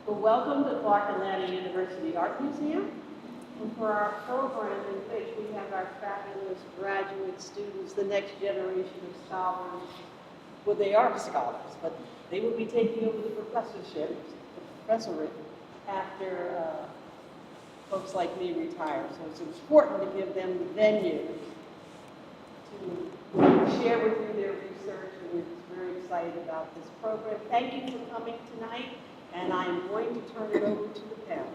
Well, welcome to Colvin and Candice University Art Museum. And for our program in which we have our fabulous graduate students, the next generation of scholars. Well, they are scholars, but they will be taking over the professorate after folks like me retire. So it's important to give them the venue to share with you their research, and we're very excited about this program. Thank you for coming tonight, and I'm going to turn it over to the panel.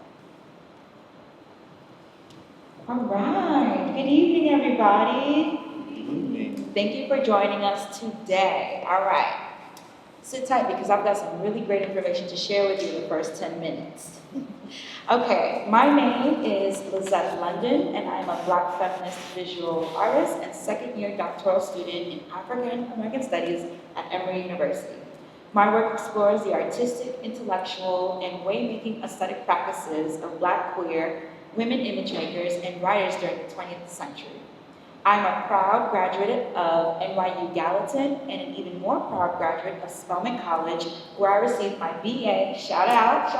All right, good evening, everybody. Good evening. Thank you for joining us today. All right, sit tight because I've got some really great information to share with you in the first 10 minutes. Okay, my name is Lizette London, and I'm a Black feminist visual artist and second-year doctoral student in African American Studies at Emory University. My work explores the artistic, intellectual, and way-making aesthetic practices of Black queer women image makers and writers during the 20th century. I'm a proud graduate of NYU Gallatin and an even more proud graduate of Spelman College, where I received my BA, shout out,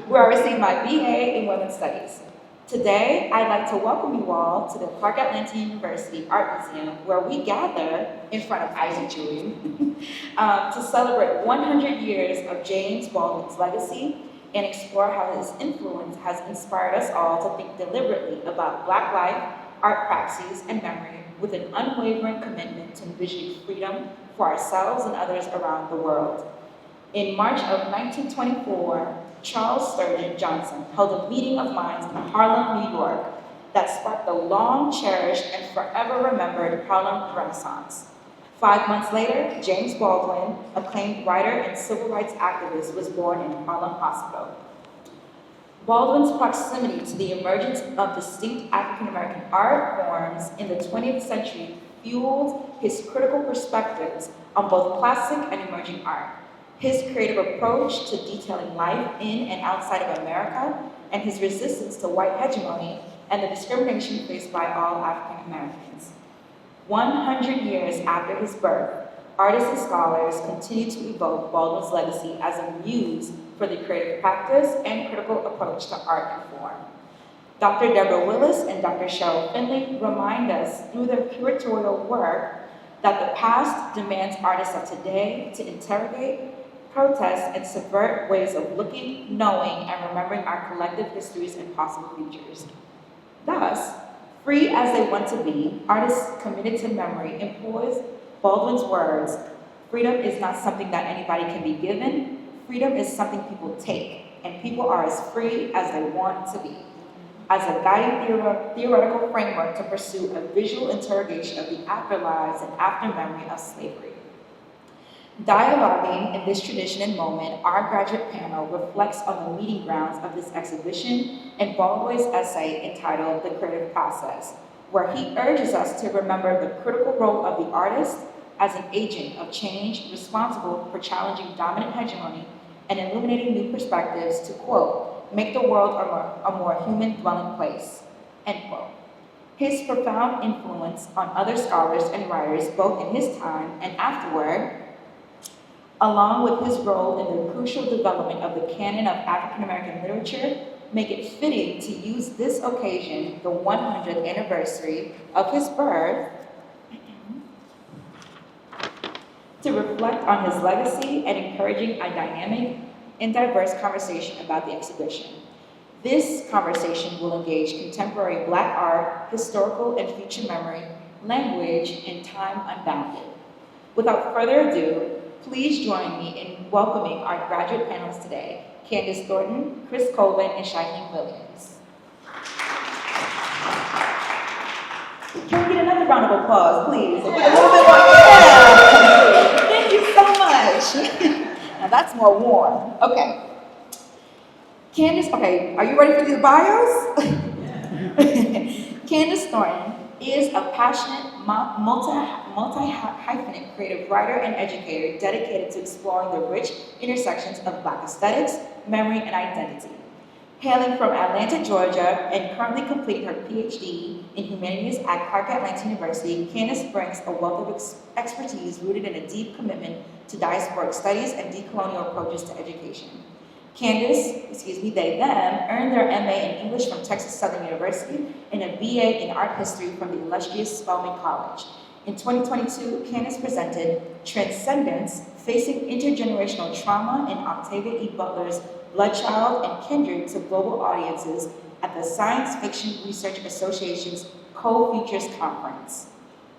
where I received my BA in Women's Studies. Today, I'd like to welcome you all to the Clark Atlanta University Art Museum, where we gather in front of Isaac Julian to celebrate 100 years of James Baldwin's legacy and explore how his influence has inspired us all to think deliberately about Black life, art praxis, and memory with an unwavering commitment to envisioning freedom for ourselves and others around the world. In March of 1924, Charles Sturgeon Johnson held a meeting of minds in Harlem, New York that sparked the long-cherished and forever remembered Harlem Renaissance. 5 months later, James Baldwin, acclaimed writer and civil rights activist, was born in Harlem Hospital. Baldwin's proximity to the emergence of distinct African-American art forms in the 20th century fueled his critical perspectives on both classic and emerging art. His creative approach to detailing life in and outside of America, and his resistance to white hegemony and the discrimination faced by all African Americans. 100 years after his birth, artists and scholars continue to evoke Baldwin's legacy as a muse for the creative practice and critical approach to art and form. Dr. Deborah Willis and Dr. Cheryl Finley remind us through their curatorial work that the past demands artists of today to interrogate, protest, and subvert ways of looking, knowing, and remembering our collective histories and possible futures. Thus, free as they want to be, artists committed to memory employs Baldwin's words, freedom is not something that anybody can be given, freedom is something people take, and people are as free as they want to be, as a guiding theoretical framework to pursue a visual interrogation of the afterlives and after-memory of slavery. Dialoguing in this tradition and moment, our graduate panel reflects on the meeting grounds of this exhibition and Baldwin's essay entitled The Creative Process, where he urges us to remember the critical role of the artist as an agent of change responsible for challenging dominant hegemony and illuminating new perspectives to, quote, make the world a more human dwelling place, end quote. His profound influence on other scholars and writers, both in his time and afterward, along with his role in the crucial development of the canon of African American literature, make it fitting to use this occasion, the 100th anniversary of his birth, to reflect on his legacy and encouraging a dynamic and diverse conversation about the exhibition. This conversation will engage contemporary Black art, historical and future memory, language, and time unbounded. Without further ado, please join me in welcoming our graduate panelists today, Candice Thornton, Chris Colvin, and Shyheim Williams. Can we get another round of applause, please? A little bit more. Yeah. Thank you so much. Now that's more warm. Okay. Candice, okay, are you ready for these bios? Candice Thornton is a passionate, multi-hyphenate creative writer and educator dedicated to exploring the rich intersections of Black aesthetics, memory, and identity. Hailing from Atlanta, Georgia, and currently completing her PhD in Humanities at Clark Atlanta University, Candice brings a wealth of expertise rooted in a deep commitment to diasporic studies and decolonial approaches to education. They them, earned their MA in English from Texas Southern University and a BA in Art History from the illustrious Spelman College. In 2022, Candice presented Transcendence, Facing Intergenerational Trauma in Octavia E. Butler's Bloodchild and Kindred to Global Audiences at the Science Fiction Research Association's Co-Futures Conference.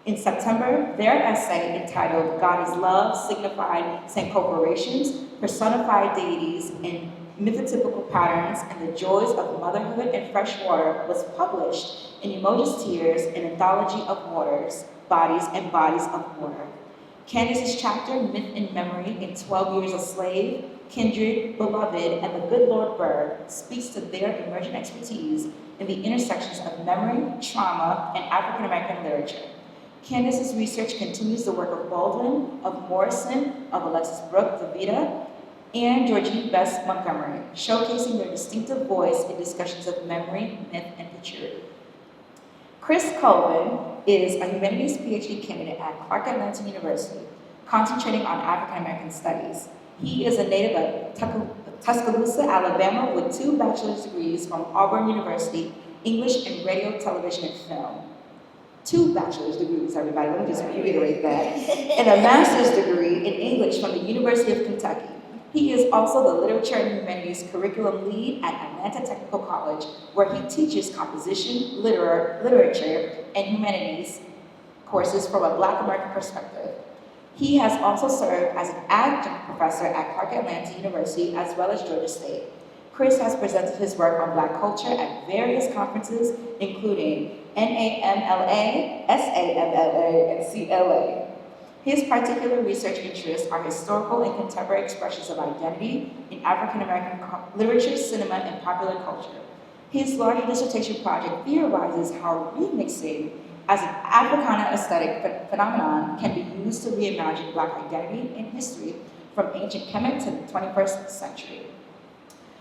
In September, their essay entitled God is Love, Signified Syncopations, Personified Deities, and Mythotypical Patterns and the Joys of Motherhood and Fresh Water was published in Emoji's Tears, an anthology of waters, bodies, and bodies of water. Candice's chapter, Myth and Memory in 12 Years a Slave, Kindred, Beloved, and the Good Lord Bird speaks to their emerging expertise in the intersections of memory, trauma, and African American literature. Candice's research continues the work of Baldwin, of Morrison, of Alexis Brooke DeVita, and Georgine Bess Montgomery, showcasing their distinctive voice in discussions of memory, myth, and futurity. Chris Colvin is a Humanities PhD candidate at Clark Atlanta University, concentrating on African American studies. He is a native of Tuscaloosa, Alabama, with 2 bachelor's degrees from Auburn University, English in radio, television, and film. 2 bachelor's degrees, everybody, let me just reiterate that, and a master's degree in English from the University of Kentucky. He is also the Literature and Humanities Curriculum Lead at Atlanta Technical College, where he teaches composition, literature, and humanities courses from a Black American perspective. He has also served as an adjunct professor at Clark Atlanta University as well as Georgia State. Chris has presented his work on Black culture at various conferences, including NAMLA, SAMLA, and CLA. His particular research interests are historical and contemporary expressions of identity in African American literature, cinema, and popular culture. His larger dissertation project theorizes how remixing as an Africana aesthetic phenomenon can be used to reimagine Black identity and history from ancient Kemet to the 21st century.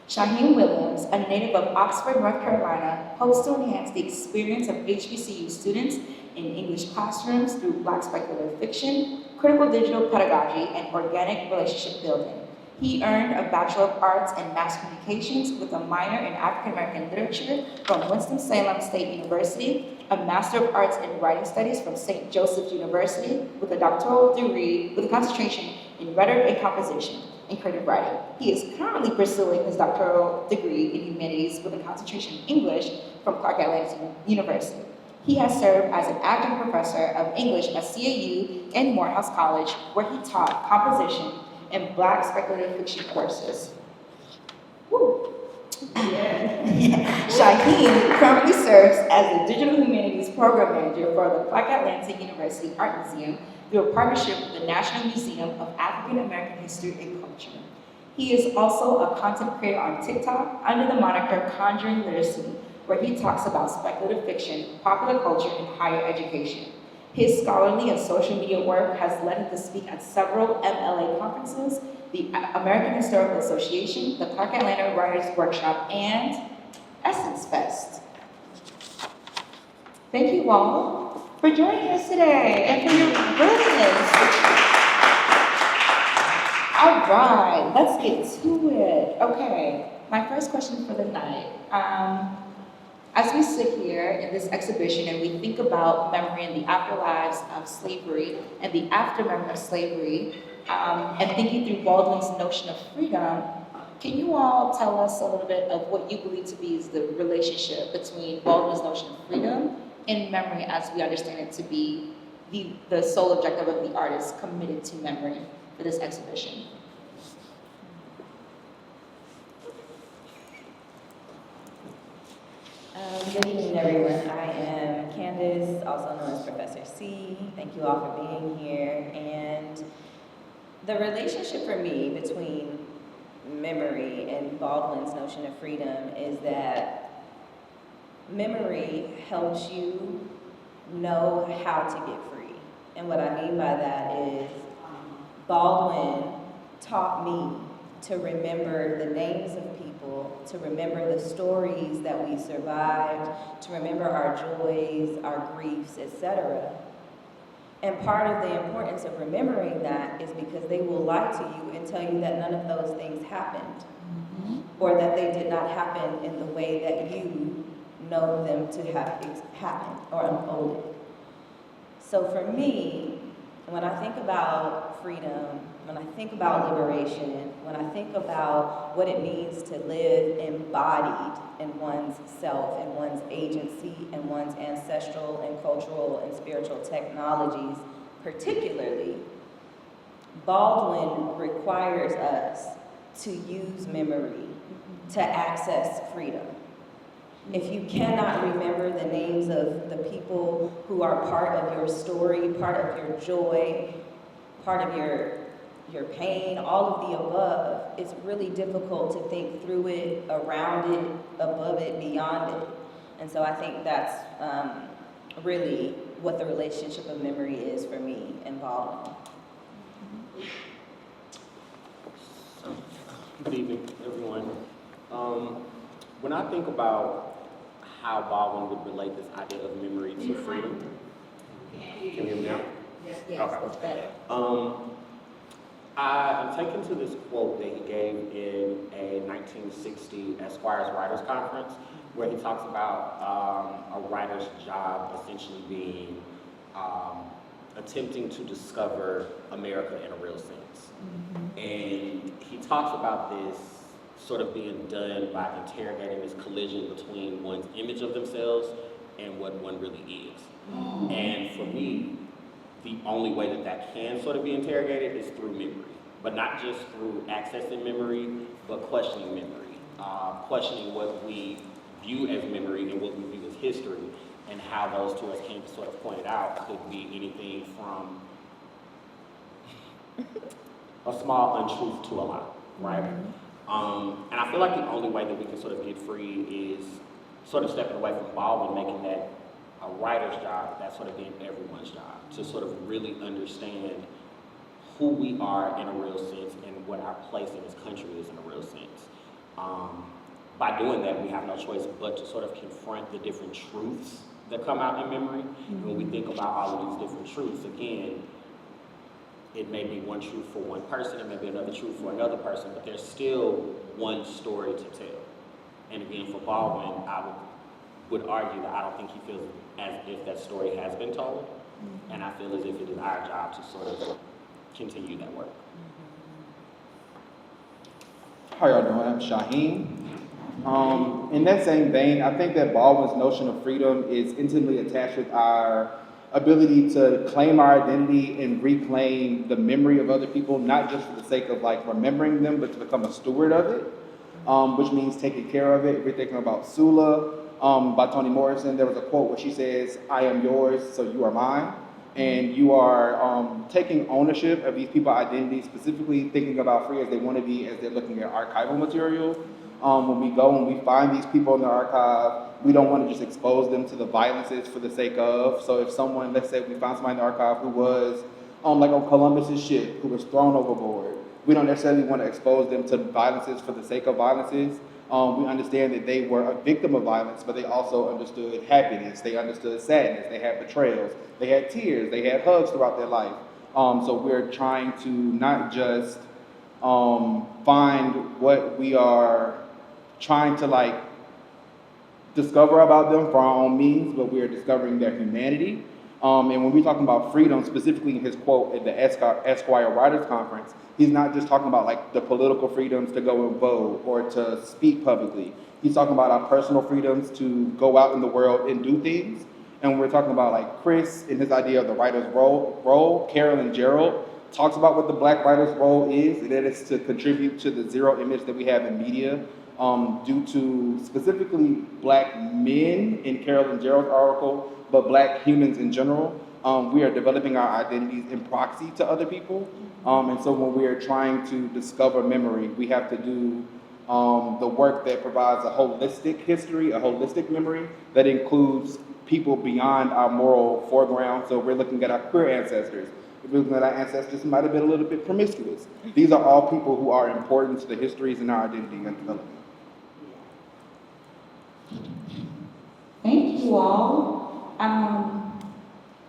Shyheim Williams, a native of Oxford, North Carolina, hopes to enhance the experience of HBCU students in English classrooms through Black speculative fiction, critical digital pedagogy, and organic relationship building. He earned a Bachelor of Arts in Mass Communications with a minor in African American Literature from Winston-Salem State University, a Master of Arts in Writing Studies from St. Joseph's University with a doctoral degree with a concentration in rhetoric and composition and creative writing. He is currently pursuing his doctoral degree in humanities with a concentration in English from Clark Atlanta University. He has served as an adjunct professor of English at CAU and Morehouse College, where he taught composition and Black speculative fiction courses. Woo. Shyheim currently serves as the Digital Humanities Program Manager for the Clark Atlanta University Art Museum through a partnership with the National Museum of African American History and Culture. He is also a content creator on TikTok under the moniker Conjuring Literacy, where he talks about speculative fiction, popular culture, and higher education. His scholarly and social media work has led him to speak at several MLA conferences, the American Historical Association, the Clark Atlanta Writers Workshop, and Essence Fest. Thank you all for joining us today and for your willingness. All right, let's get to it. Okay, my first question for the night. As we sit here in this exhibition and we think about memory and the afterlives of slavery and the after-memory of slavery, and thinking through Baldwin's notion of freedom, can you all tell us a little bit of what you believe to be is the relationship between Baldwin's notion of freedom and memory as we understand it to be the sole objective of the artist committed to memory for this exhibition? Good evening, everyone. I am Candice, also known as Professor C. Thank you all for being here. And the relationship for me between memory and Baldwin's notion of freedom is that memory helps you know how to get free. And what I mean by that is Baldwin taught me to remember the names of people, to remember the stories that we survived, to remember our joys, our griefs, etc. And part of the importance of remembering that is because they will lie to you and tell you that none of those things happened. or that they did not happen in the way that you know them to have happened or unfolded. So for me, when I think about freedom, when I think about liberation, when I think about what it means to live embodied in one's self and one's agency and one's ancestral and cultural and spiritual technologies, particularly, Baldwin requires us to use memory to access freedom. If you cannot remember the names of the people who are part of your story, part of your joy, part of your pain, all of the above, it's really difficult to think through it, around it, above it, beyond it. And so I think that's really what the relationship of memory is for me and Baldwin. Good evening, everyone. When I think about how Baldwin would relate this idea of memory to freedom, can you hear me now? Yes, Okay. that's better. I'm taken to this quote that he gave in a 1960 Esquire's Writers Conference, where he talks about a writer's job essentially being attempting to discover America in a real sense. And he talks about this sort of being done by interrogating this collision between one's image of themselves and what one really is. And for me, the only way that that can sort of be interrogated is through memory, but not just through accessing memory, but questioning memory, questioning what we view as memory and what we view as history, and how those two, as Candice sort of pointed out, could be anything from a small untruth to a lie, right? And I feel like the only way that we can sort of get free is sort of stepping away from Baldwin, making that a writer's job, that's sort of being everyone's job, to sort of really understand who we are in a real sense and what our place in this country is in a real sense. By doing that, we have no choice but to sort of confront the different truths that come out in memory. And when we think about all of these different truths, again, it may be one truth for one person, it may be another truth for another person, but there's still one story to tell. And again, for Baldwin, I would argue that I don't think he feels as if that story has been told, and I feel as if it is our job to sort of continue that work. How y'all doing? I'm Shyheim. In that same vein, I think that Baldwin's notion of freedom is intimately attached with our ability to claim our identity and reclaim the memory of other people, not just for the sake of like remembering them, but to become a steward of it, which means taking care of it. If we're thinking about Sula by Toni Morrison, there was a quote where she says, "I am yours, so you are mine." And you are taking ownership of these people's identities, specifically thinking about free as they want to be as they're looking at archival material. When we go and we find these people in the archive, we don't want to just expose them to the violences for the sake of. So if someone, let's say we found somebody in the archive who was like on Columbus's ship, who was thrown overboard, we don't necessarily want to expose them to violences for the sake of violences. We understand that they were a victim of violence, but they also understood happiness, they understood sadness, they had betrayals, they had tears, they had hugs throughout their life. So we're trying to not just find what we are trying to like discover about them for our own means, but we are discovering their humanity. And when we're talking about freedom, specifically in his quote at the Esquire Writers Conference, he's not just talking about like the political freedoms to go and vote or to speak publicly. He's talking about our personal freedoms to go out in the world and do things. And we're talking about like Chris in his idea of the writer's role, Carol and Gerald talks about what the black writer's role is, and that is to contribute to the zero image that we have in media due to specifically black men in Carol and Gerald's article, but black humans in general. We are developing our identities in proxy to other people. And so when we are trying to discover memory, we have to do the work that provides a holistic history, a holistic memory that includes people beyond our moral foreground. So we're looking at our queer ancestors. We're looking at our ancestors who might have been a little bit promiscuous. These are all people who are important to the histories and our identity and development. Thank you all.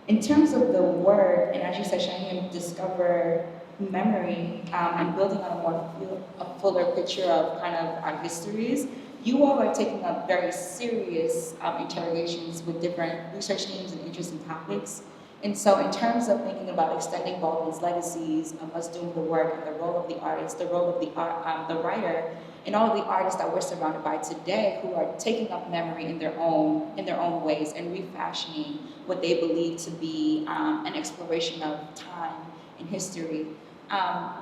In terms of the work, and as you said, Shyheim, discover memory and building on a fuller picture of kind of our histories, you all are taking up very serious interrogations with different research teams and interesting topics. And so in terms of thinking about extending Baldwin's legacies, us doing the work and the role of the artist, the role of the writer, and all of the artists that we're surrounded by today who are taking up memory in their own ways and refashioning what they believe to be an exploration of time and history.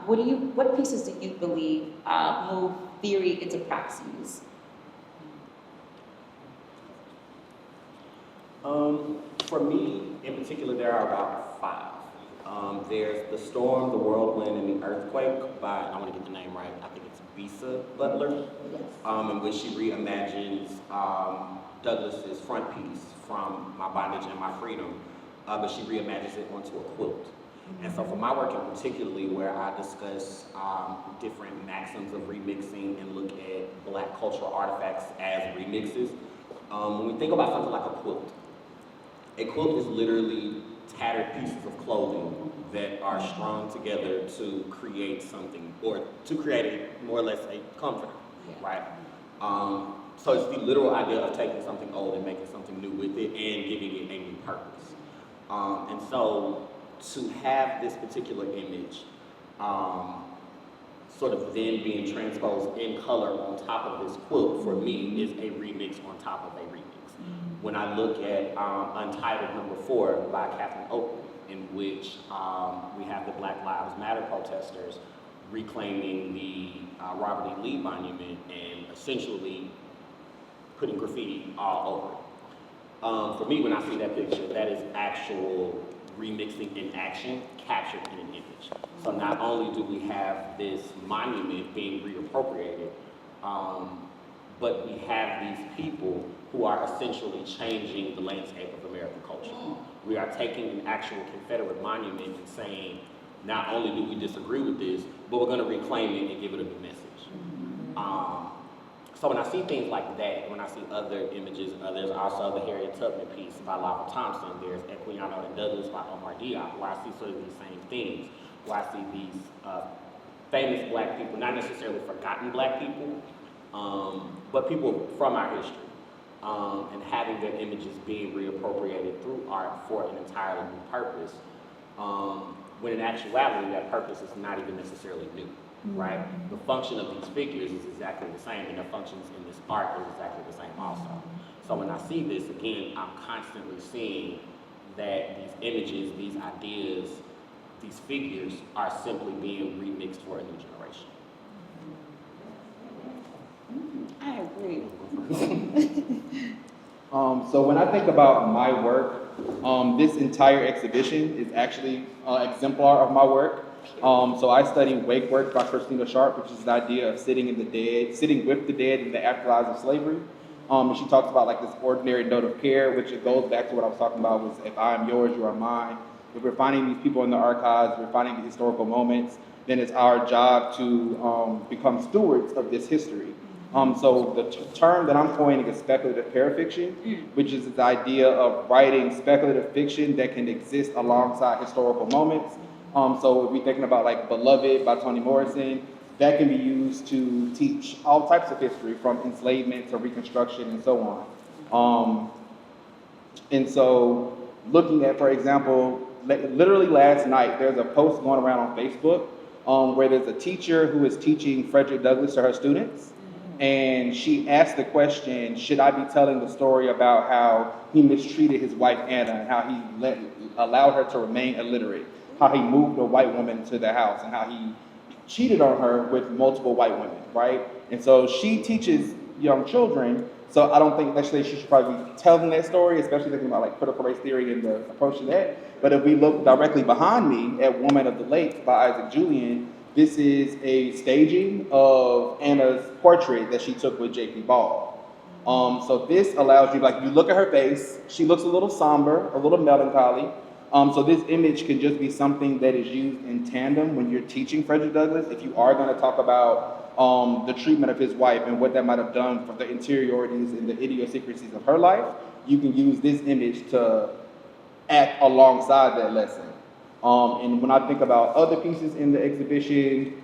What pieces do you believe move theory into praxis? For me, in particular, there are about 5. There's The Storm, the Whirlwind, and the Earthquake by, I want to get the name right, I think it's Bisa Butler, in which she reimagines Douglas's front piece from My Bondage and My Freedom, but she reimagines it onto a quilt. And so for my work in particularly, where I discuss different maxims of remixing and look at Black cultural artifacts as remixes, when we think about something like a quilt is literally tattered pieces of clothing that are strung together to create something, or to create more or less a comforter, right? So it's the literal idea of taking something old and making something new with it and giving it a new purpose. And so to have this particular image sort of then being transposed in color on top of this quilt, for me, is a remix on top of a remix. When I look at Untitled number 4 by Catherine Oakley, in which we have the Black Lives Matter protesters reclaiming the Robert E. Lee monument and essentially putting graffiti all over it. For me, when I see that picture, that is actual remixing in action captured in an image. So not only do we have this monument being reappropriated, but we have these people who are essentially changing the landscape of American culture. We are taking an actual Confederate monument and saying, not only do we disagree with this, but we're going to reclaim it and give it a new message. So when I see things like that, when I see other images, there's also the Harriet Tubman piece by Lava Thompson, there's Equiano and Douglas by Omar Diop, where I see sort of these same things, where I see these famous Black people, not necessarily forgotten Black people, but people from our history, and having their images being reappropriated through art for an entirely new purpose, when in actuality that purpose is not even necessarily new, right? The function of these figures is exactly the same, and their functions in this art is exactly the same also. So when I see this, again, I'm constantly seeing that these images, these ideas, these figures are simply being remixed for a new generation. I agree. So when I think about my work, this entire exhibition is actually an exemplar of my work. So I study wake work by Christina Sharp, which is the idea of sitting with the dead in the afterlives of slavery. And she talks about like this ordinary note of care, which it goes back to what I was talking about, was if I am yours, you are mine. If we're finding these people in the archives, we're finding the historical moments, then it's our job to become stewards of this history. So the term that I'm coining is speculative parafiction, which is the idea of writing speculative fiction that can exist alongside historical moments. So if we're thinking about like Beloved by Toni Morrison, that can be used to teach all types of history, from enslavement to Reconstruction and so on. And so looking at, for example, literally last night, there's a post going around on Facebook where there's a teacher who is teaching Frederick Douglass to her students. And she asked the question, should I be telling the story about how he mistreated his wife Anna and how he allowed her to remain illiterate, how he moved a white woman to the house, and how he cheated on her with multiple white women, right? And so she teaches young children, so I don't think necessarily she should probably be telling that story, especially thinking about like critical race theory and the approach to that. But if we look directly behind me at Woman of the Lake by Isaac Julian, this is a staging of Anna's portrait that she took with J.P. Ball. So this allows you, like, you look at her face, she looks a little somber, a little melancholy. So this image can just be something that is used in tandem when you're teaching Frederick Douglass. If you are going to talk about the treatment of his wife and what that might have done for the interiorities and the idiosyncrasies of her life, you can use this image to act alongside that lesson. And when I think about other pieces in the exhibition,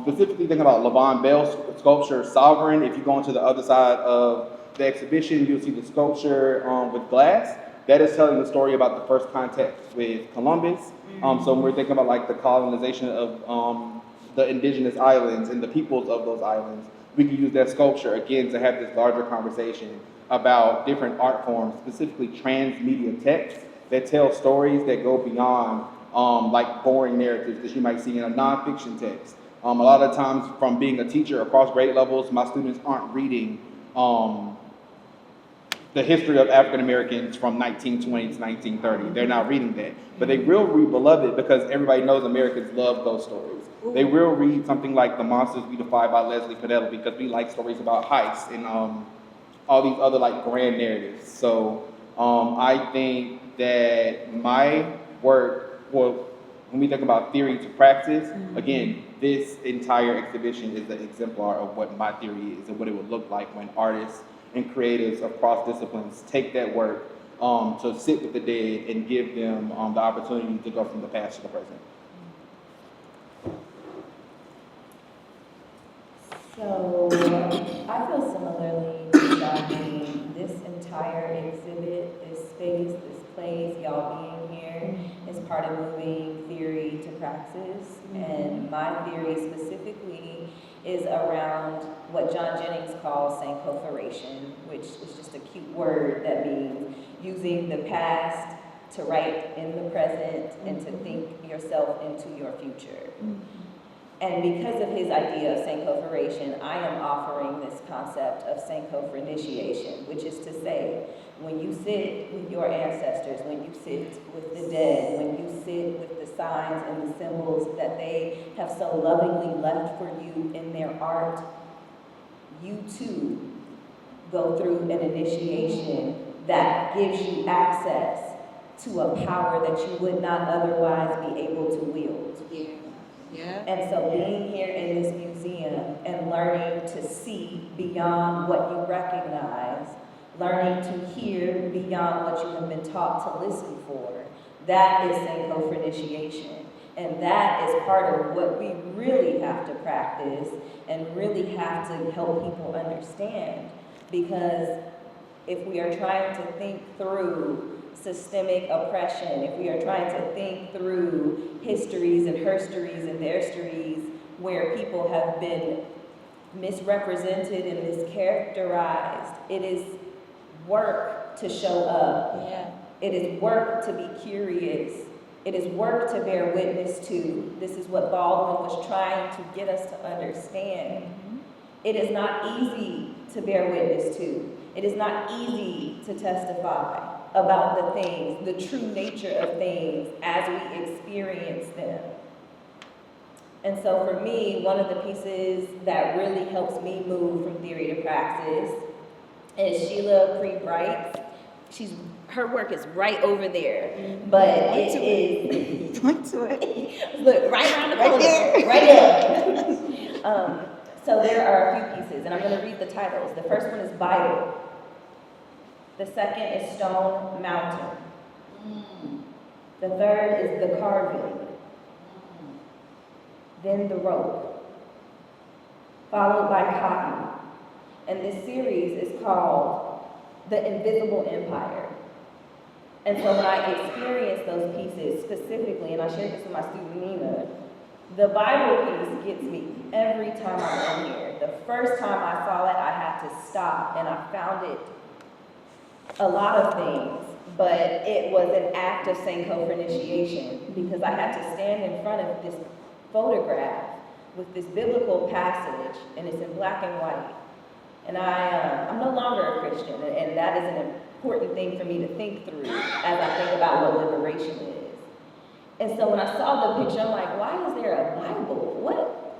specifically thinking about Levon Bell's sculpture, Sovereign. If you go into the other side of the exhibition, you'll see the sculpture with glass. That is telling the story about the first contact with Columbus. So when we're thinking about like the colonization of the indigenous islands and the peoples of those islands, we can use that sculpture again to have this larger conversation about different art forms, specifically transmedia texts that tell stories that go beyond like boring narratives that you might see in a nonfiction text. A lot of times from being a teacher across grade levels, my students aren't reading the history of African Americans from 1920 to 1930. They're not reading that. But they will read Beloved because everybody knows Americans love those stories. They will read something like The Monsters We Defy by Leslie Fidel because we like stories about heists and all these other like grand narratives. So I think that my work, well, when we think about theory to practice, again, this entire exhibition is an exemplar of what my theory is and what it would look like when artists and creatives across disciplines take that work to sit with the dead and give them the opportunity to go from the past to the present. So I feel similarly to Johnny. This entire exhibit, this space, this place, y'all being here is part of moving theory to praxis. And my theory specifically is around what John Jennings calls sancophoration, which is just a cute word that means using the past to write in the present and to think yourself into your future. And because of his idea of sancophoration, I am offering this concept of sancophorinitiation, which is to say, when you sit with your ancestors, when you sit with the dead, when you sit with the signs and the symbols that they have so lovingly left for you in their art, you too go through an initiation that gives you access to a power that you would not otherwise be able to wield. Yeah. And so being here in this museum and learning to see beyond what you recognize, learning to hear beyond what you have been taught to listen for, that is sancophorinitiation. And that is part of what we really have to practice and really have to help people understand. Because if we are trying to think through systemic oppression, if we are trying to think through histories and herstories and theirstories where people have been misrepresented and mischaracterized, it is work to show up. Yeah. It is work to be curious. It is work to bear witness to. This is what Baldwin was trying to get us to understand. It is not easy to bear witness to. It is not easy to testify about the things, the true nature of things as we experience them. And so for me, one of the pieces that really helps me move from theory to praxis is Sheila Pre-Bright's. Her work is right over there, but it is. Point to it. Look, right around the corner, right there. So there are a few pieces, and I'm going to read the titles. The first one is Vital. The second is Stone Mountain. The third is The Carving. Then The Rope. Followed by Cotton. And this series is called The Invisible Empire. And so when I experienced those pieces specifically, and I shared this with my student Nina, the Bible piece gets me every time I'm in here. The first time I saw it, I had to stop, and I found it a lot of things, but it was an act of sancophorinitiation because I had to stand in front of this photograph with this biblical passage, and it's in black and white. And I'm no longer a Christian, and that is an important thing for me to think through as I think about what liberation is. And so when I saw the picture, I'm like, why is there a Bible?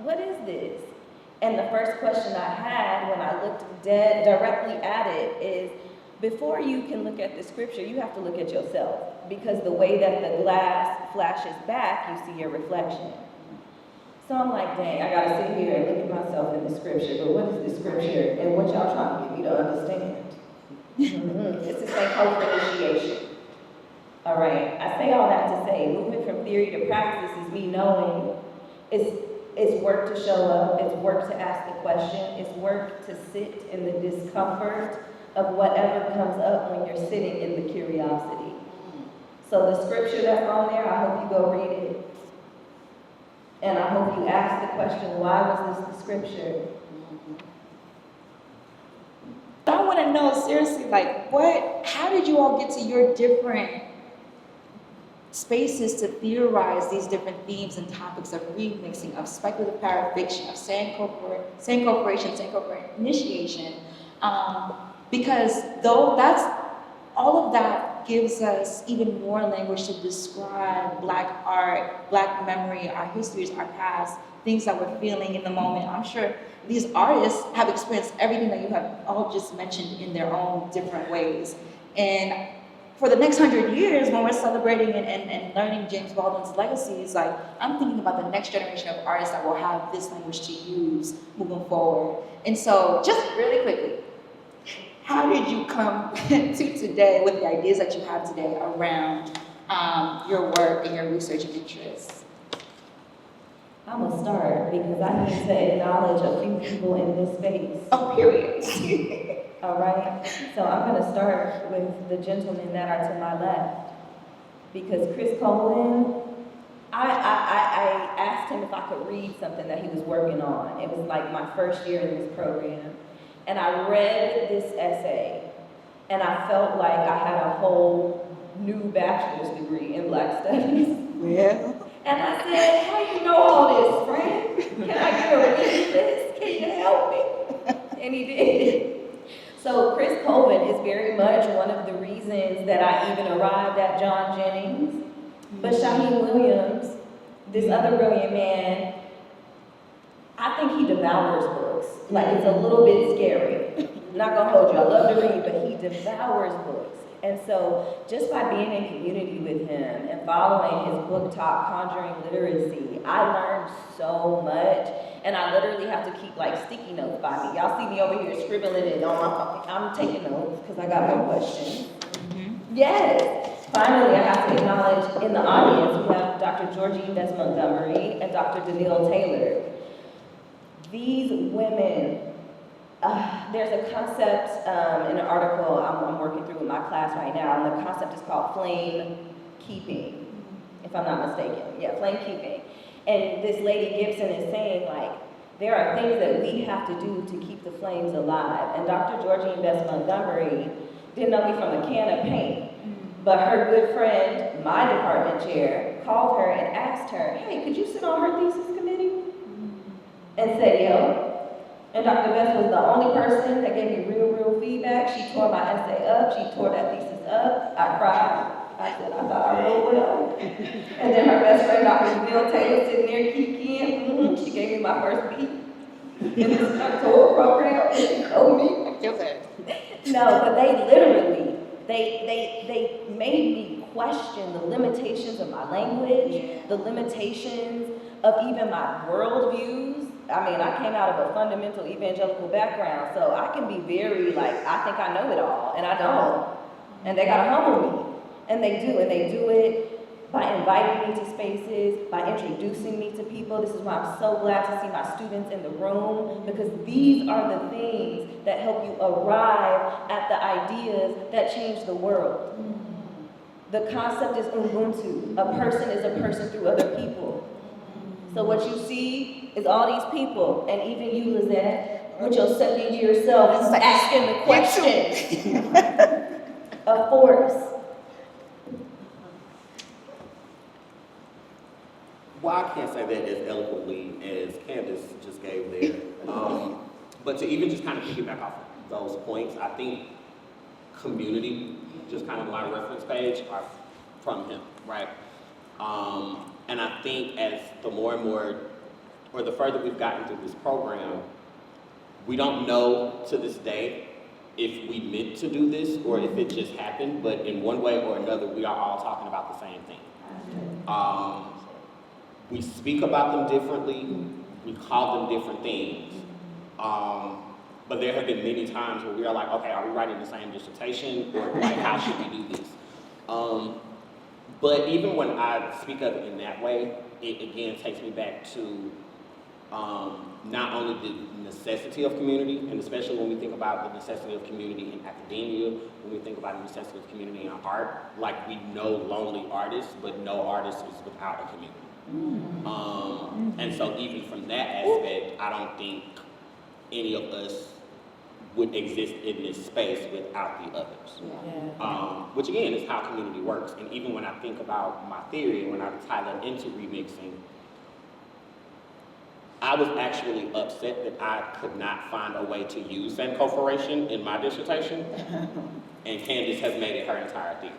What is this? And the first question I had when I looked directly at it is, before you can look at the scripture, you have to look at yourself, because the way that the glass flashes back, you see your reflection. So I'm like, dang, I gotta sit here and look at myself in the scripture, but what is the scripture and what y'all trying to get me to understand? It's the sancophorinitiation. All right, I say all that to say, moving from theory to practice is me knowing it's work to show up, it's work to ask the question, it's work to sit in the discomfort of whatever comes up when you're sitting in the curiosity. So the scripture that's on there, I hope you go read it. And I hope you ask the question, why was this the scripture? I want to know seriously, like, how did you all get to your different spaces to theorize these different themes and topics of remixing, of speculative parafiction, of saying corporation, initiation? Because though all of that gives us even more language to describe Black art, Black memory, our histories, our past, things that we're feeling in the moment. I'm sure these artists have experienced everything that you have all just mentioned in their own different ways. And for the next 100 years, when we're celebrating and learning James Baldwin's legacies, like, I'm thinking about the next generation of artists that will have this language to use moving forward. And so, just really quickly, how did you come to today with the ideas that you have today around your work and your research and interests? I'm gonna start because I need to acknowledge a few people in this space. Oh, period. All right, so I'm gonna start with the gentlemen that are to my left. Because Chris Colvin, I asked him if I could read something that he was working on. It was like my first year in this program. And I read this essay, and I felt like I had a whole new bachelor's degree in Black Studies. Yeah. And I said, how do you know all this, friend? Can I get a read of this? Can you help me? And he did. So Chris Colvin is very much one of the reasons that I even arrived at John Jennings. But Shyheim Williams, this other brilliant man, I think he devours books. Like, it's a little bit scary. Not gonna hold you, I love to read, but he devours books. And so, just by being in community with him and following his book talk, Conjuring Literacy, I learned so much. And I literally have to keep like sticky notes by me. Y'all see me over here scribbling it on my phone. I'm taking notes because I got more questions. Yes. Finally, I have to acknowledge in the audience, we have Dr. Georgine Montgomery and Dr. Danielle Taylor. These women, there's a concept in an article I'm working through in my class right now, and the concept is called flame keeping, if I'm not mistaken. Yeah, flame keeping. And this lady Gibson is saying, like, there are things that we have to do to keep the flames alive. And Dr. Georgine Montgomery didn't know me from a can of paint, but her good friend, my department chair, called her and asked her, hey, could you sit on her thesis committee? And said, yo. And Dr. Bess was the only person that gave me real feedback. She tore my essay up. She tore that thesis up. I cried. I said, I thought I wrote well. And then her best friend, Dr. Danielle Taylor, sitting there kikiing. She gave me my first beat in this doctoral program. She told me. I feel that. No, but they literally, they made me question the limitations of my language, the limitations of even my worldviews. I mean, I came out of a fundamental evangelical background, so I can be very, like, I think I know it all, and I don't. And they gotta humble me. And they do it by inviting me to spaces, by introducing me to people. This is why I'm so glad to see my students in the room, because these are the things that help you arrive at the ideas that change the world. The concept is Ubuntu. A person is a person through other people. So what you see is all these people, and even you, Lizette, with your second year self, asking the question of force. Well, I can't say that as eloquently as Candice just gave there. But to even just kind of piggyback off those points, I think community, just kind of my reference page, are from him, right? And I think as the more and more, or the further we've gotten through this program, we don't know to this day if we meant to do this or if it just happened, but in one way or another, we are all talking about the same thing. We speak about them differently, we call them different things, but there have been many times where we are like, okay, are we writing the same dissertation, or like, how should we do this? But even when I speak of it in that way, it again takes me back to not only the necessity of community, and especially when we think about the necessity of community in academia, when we think about the necessity of community in art, like we know lonely artists, but no artist is without a community. And so even from that aspect, I don't think any of us would exist in this space without the others. Which again is how community works. And even when I think about my theory, when I tie that into remixing, I was actually upset that I could not find a way to use Sankoferation in my dissertation, and Candice has made it her entire theory,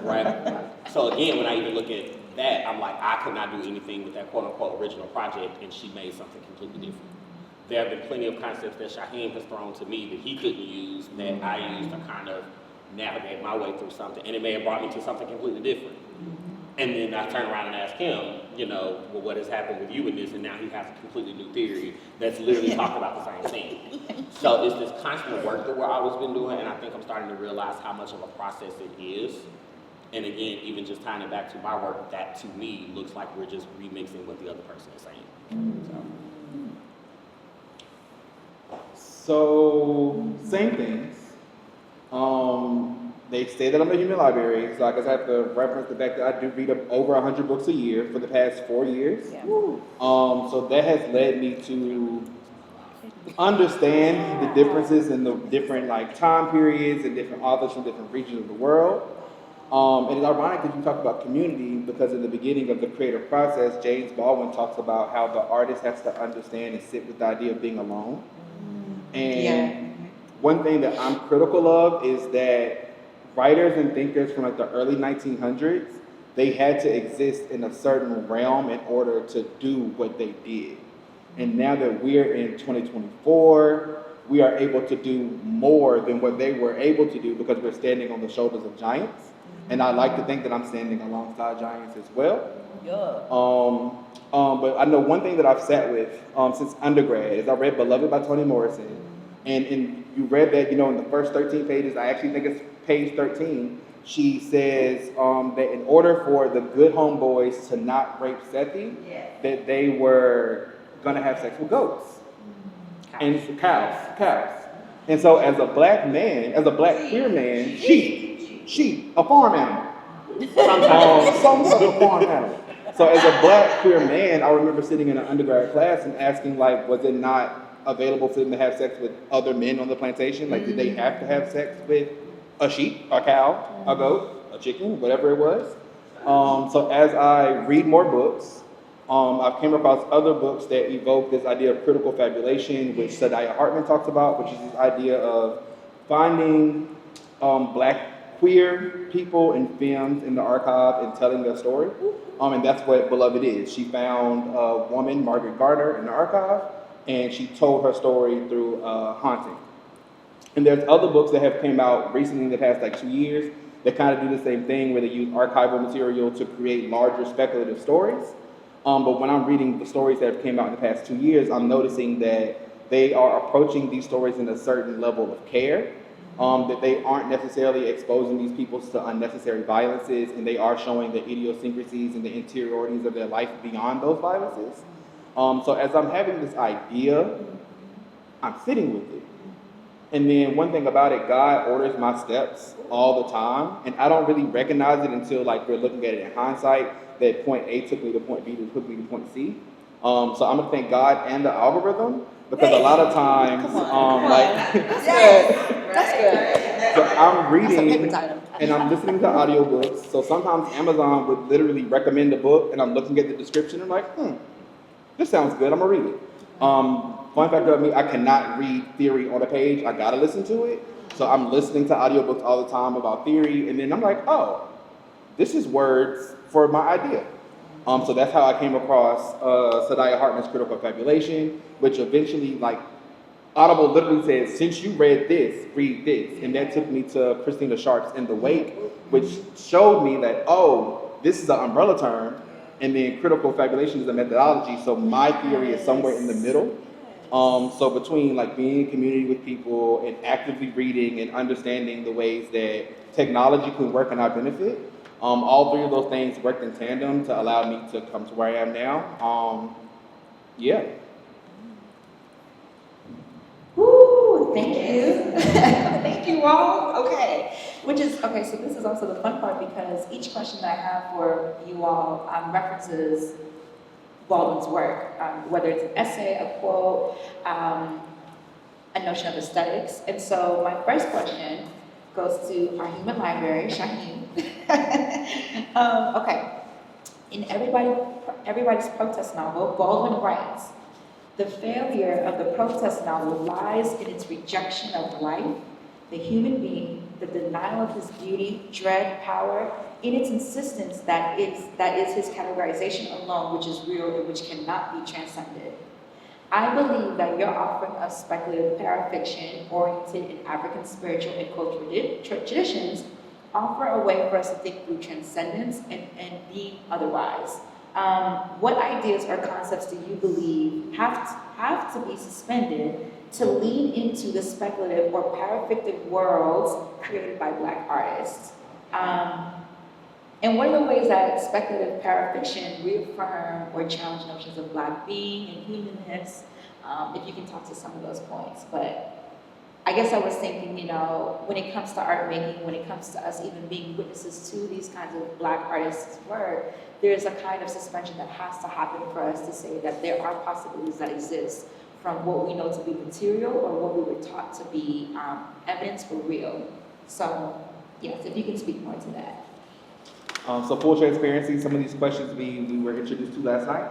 right? So again, when I even look at that, I'm like, I could not do anything with that quote-unquote original project, and she made something completely different. There have been plenty of concepts that Shyheim has thrown to me that he couldn't use, that I used to kind of navigate my way through something, and it may have brought me to something completely different. And then I turn around and ask him, you know, well, what has happened with you in this? And now he has a completely new theory that's literally talking about the same thing. So it's this constant work that we're always been doing, and I think I'm starting to realize how much of a process it is. And again, even just tying it back to my work, that to me looks like we're just remixing what the other person is saying. So, same things. They say that I'm a human library, so I guess I have to reference the fact that I do read over 100 books a year for the past 4 years. So that has led me to understand the differences in the different time periods and different authors from different regions of the world. And it's ironic that you talk about community, because in the beginning of the creative process, James Baldwin talks about how the artist has to understand and sit with the idea of being alone. And one thing that I'm critical of is that writers and thinkers from the early 1900s, they had to exist in a certain realm in order to do what they did. And now that we're in 2024, we are able to do more than what they were able to do because we're standing on the shoulders of giants. And I like to think that I'm standing alongside giants as well. But I know one thing that I've sat with since undergrad is I read Beloved by Toni Morrison. And you read that, in the first 13 pages, I actually think it's page 13, she says that in order for the good homeboys to not rape Sethi, that they were going to have sex with goats. And cows. And so as a black man, as a black queer man, sheep, a farm animal. Some sort of farm animal. So as a black queer man, I remember sitting in an undergrad class and asking, was it not available for them to have sex with other men on the plantation? Did they have to have sex with a sheep, a cow, a goat, a chicken, whatever it was? So as I read more books, I've came across other books that evoke this idea of critical fabulation, which Saidiya Hartman talks about, which is this idea of finding black queer people and femmes in the archive and telling their story. And that's what Beloved is. She found a woman, Margaret Gardner, in the archive, and she told her story through haunting. And there's other books that have came out recently in the past 2 years that kind of do the same thing, where they use archival material to create larger speculative stories. But when I'm reading the stories that have came out in the past 2 years, I'm noticing that they are approaching these stories in a certain level of care, that they aren't necessarily exposing these people to unnecessary violences, and they are showing the idiosyncrasies and the interiorities of their life beyond those violences. So as I'm having this idea, I'm sitting with it. And then one thing about it, God orders my steps all the time, and I don't really recognize it until we're looking at it in hindsight, that point A took me to point B, that took me to point C. So I'm gonna thank God and the algorithm, because a lot of times, That's good. so I'm reading and I'm listening to audiobooks. So sometimes Amazon would literally recommend a book, and I'm looking at the description and I'm like, this sounds good, I'm gonna read it. Fun fact about me, I cannot read theory on a page, I gotta listen to it. So I'm listening to audiobooks all the time about theory, and then I'm like, this is words for my idea. So that's how I came across Saidiya Hartman's Critical Fabulation, which eventually, Audible literally said, since you read this, read this. And that took me to Christina Sharp's In the Wake, which showed me that, this is an umbrella term, and then critical fabulation is a methodology, so my theory is somewhere in the middle. So between being in community with people and actively reading and understanding the ways that technology can work in our benefit, All three of those things worked in tandem to allow me to come to where I am now. Yeah. Woo, thank you. Thank you all. Okay. So this is also the fun part because each question that I have for you all references Baldwin's work, whether it's an essay, a quote, a notion of aesthetics. And so my first question goes to our human library, Shyheim. Okay. In Everybody's Protest novel, Baldwin writes, "The failure of the protest novel lies in its rejection of life, the human being, the denial of his beauty, dread, power, in its insistence that is his categorization alone, which is real and which cannot be transcended. I believe that your offering of speculative parafiction oriented in African spiritual and cultural traditions offer a way for us to think through transcendence and being otherwise. What ideas or concepts do you believe have to be suspended to lean into the speculative or parafictive worlds created by Black artists? And what are the ways that speculative parafiction reaffirm or challenge notions of Black being and humanness? If you can talk to some of those points. But I guess I was thinking, when it comes to art making, when it comes to us even being witnesses to these kinds of Black artists' work, there's a kind of suspension that has to happen for us to say that there are possibilities that exist from what we know to be material or what we were taught to be evidence for real. So, yes, if you can speak more to that. So full transparency, some of these questions we were introduced to last night.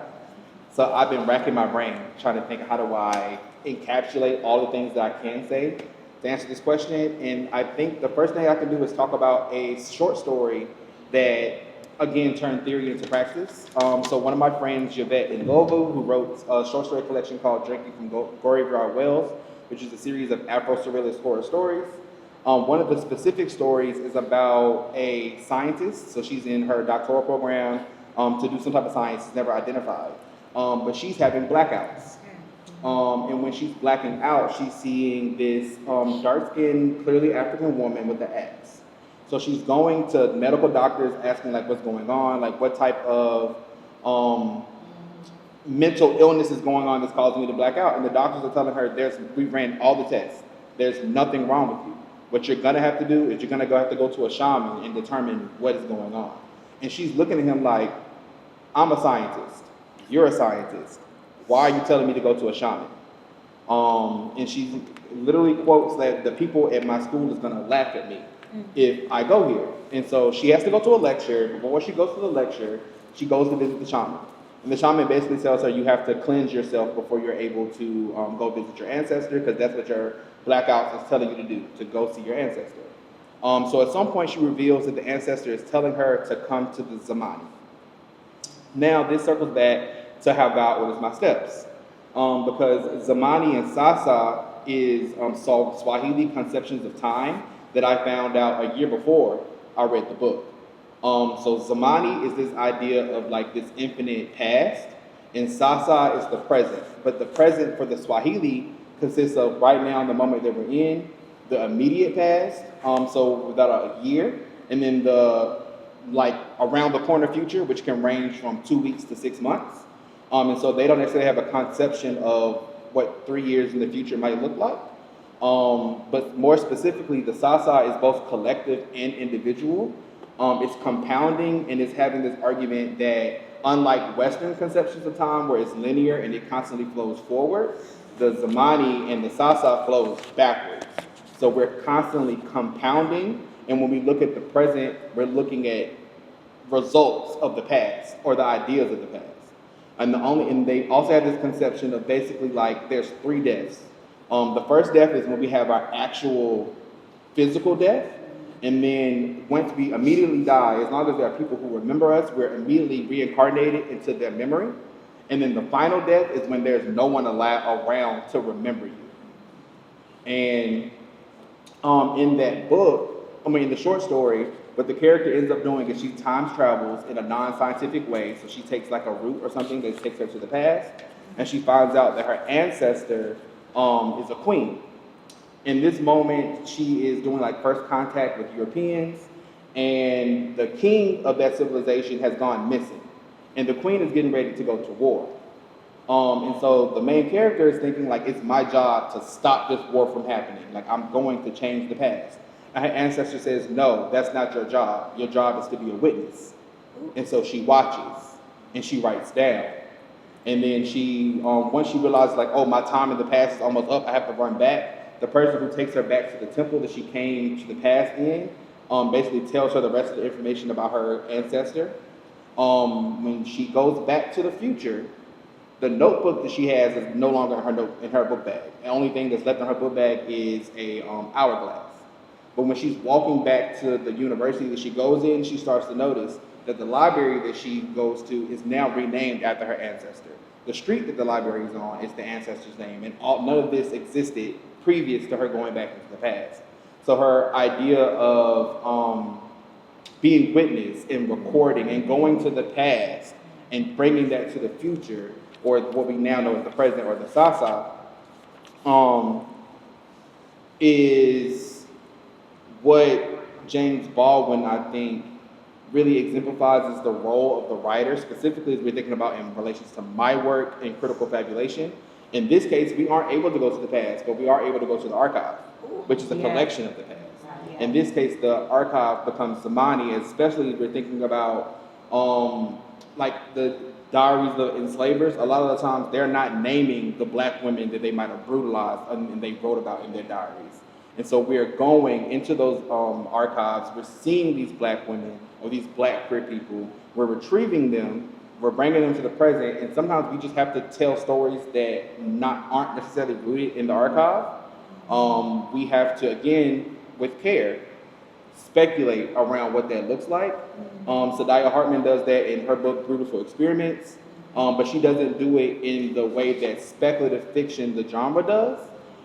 So I've been racking my brain trying to think, how do I encapsulate all the things that I can say to answer this question? And I think the first thing I can do is talk about a short story that, again, turned theory into practice. So one of my friends, Yvette Ngovu, who wrote a short story collection called Drinking from Graveyard Wells, which is a series of Afro-surrealist horror stories. One of the specific stories is about a scientist. So she's in her doctoral program to do some type of science, it's never identified. But she's having blackouts. And when she's blacking out, she's seeing this dark-skinned, clearly African woman with an axe. So she's going to medical doctors asking like what's going on, like what type of mental illness is going on that's causing me to black out. And the doctors are telling her, we ran all the tests. There's nothing wrong with you. What you're gonna have to do is you're gonna have to go to a shaman and determine what is going on. And she's looking at him like, I'm a scientist. You're a scientist. Why are you telling me to go to a shaman? And she literally quotes that the people at my school is gonna laugh at me if I go here. And so she has to go to a lecture. Before she goes to the lecture, she goes to visit the shaman. And the shaman basically tells her you have to cleanse yourself before you're able to go visit your ancestor, because that's what your blackout is telling you to do, to go see your ancestor. So at some point she reveals that the ancestor is telling her to come to the Zamani. Now this circles back to how God orders my steps. Because Zamani and Sasa is Swahili conceptions of time that I found out a year before I read the book. So Zamani is this idea of like this infinite past, and Sasa is the present. But the present for the Swahili consists of right now, in the moment that we're in, the immediate past, so without a year, and then the like around the corner future, which can range from 2 weeks to 6 months. And so they don't necessarily have a conception of what 3 years in the future might look like. But more specifically, the Sasa is both collective and individual. It's compounding, and it's having this argument that unlike Western conceptions of time where it's linear and it constantly flows forward, the Zamani and the Sasa flows backwards. So we're constantly compounding, and when we look at the present, we're looking at results of the past or the ideas of the past. And they also have this conception of basically like there's 3 deaths. The first death is when we have our actual physical death, and then once we immediately die, as long as there are people who remember us, we're immediately reincarnated into their memory. And then the final death is when there's no one around to remember you. And in that book, in the short story, what the character ends up doing is she time travels in a non-scientific way. So she takes like a route or something that takes her to the past, and she finds out that her ancestor is a queen. In this moment, she is doing like first contact with Europeans, and the king of that civilization has gone missing, and the queen is getting ready to go to war. And so the main character is thinking like, it's my job to stop this war from happening. Like, I'm going to change the past. And her ancestor says, no, that's not your job. Your job is to be a witness. And so she watches and she writes down. And then she, once she realizes like, oh, my time in the past is almost up, I have to run back. The person who takes her back to the temple that she came to the past in, basically tells her the rest of the information about her ancestor. When she goes back to the future, the notebook that she has is no longer in her book bag. The only thing that's left in her book bag is a hourglass. But when she's walking back to the university that she goes in, she starts to notice that the library that she goes to is now renamed after her ancestor. The street that the library is on is the ancestor's name, and none of this existed previous to her going back into the past. So her idea of being witness and recording and going to the past and bringing that to the future, or what we now know as the present or the Sasa, is what James Baldwin, I think, really exemplifies as the role of the writer, specifically as we're thinking about in relations to my work in critical fabulation. In this case, we aren't able to go to the past, but we are able to go to the archive, which is a collection of the past. In this case, the archive becomes Samani, especially as we're thinking about like the diaries of enslavers. A lot of the times they're not naming the black women that they might have brutalized and they wrote about in their diaries. And so we're going into those archives, we're seeing these black women or these black queer people, we're retrieving them, we're bringing them to the present, and sometimes we just have to tell stories that aren't necessarily rooted in the archive. We have to, again, with care, speculate around what that looks like. Sadaya Hartman does that in her book, Beautiful Experiments, but she doesn't do it in the way that speculative fiction, the genre, does.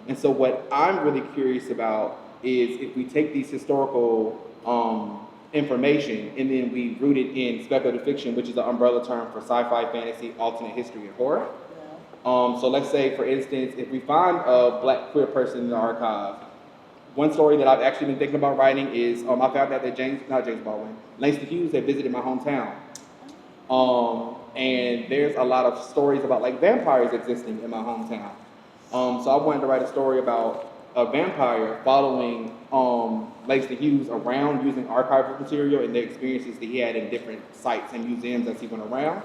And so what I'm really curious about is if we take these historical information and then we root it in speculative fiction, which is the umbrella term for sci-fi, fantasy, alternate history, and horror. So let's say, for instance, if we find a black queer person in the archive, one story that I've actually been thinking about writing is, I found out that Langston Hughes had visited my hometown. And there's a lot of stories about like vampires existing in my hometown. So I wanted to write a story about a vampire following Langston Hughes around using archival material and the experiences that he had in different sites and museums as he went around.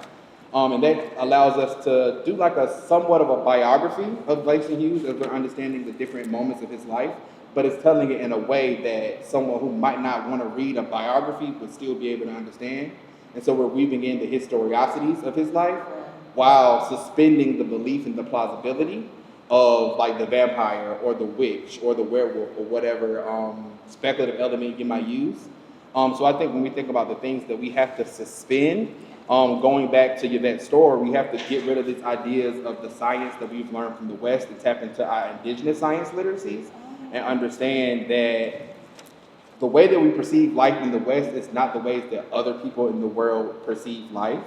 And that allows us to do like a somewhat of a biography of Langston Hughes as we're understanding the different moments of his life, but it's telling it in a way that someone who might not want to read a biography would still be able to understand. And so we're weaving in the historiosities of his life while suspending the belief in the plausibility of like the vampire or the witch or the werewolf or whatever speculative element you might use. So I think when we think about the things that we have to suspend, going back to Yvette's story, we have to get rid of these ideas of the science that we've learned from the West and tap into our indigenous science literacies and understand that the way that we perceive life in the West is not the ways that other people in the world perceive life.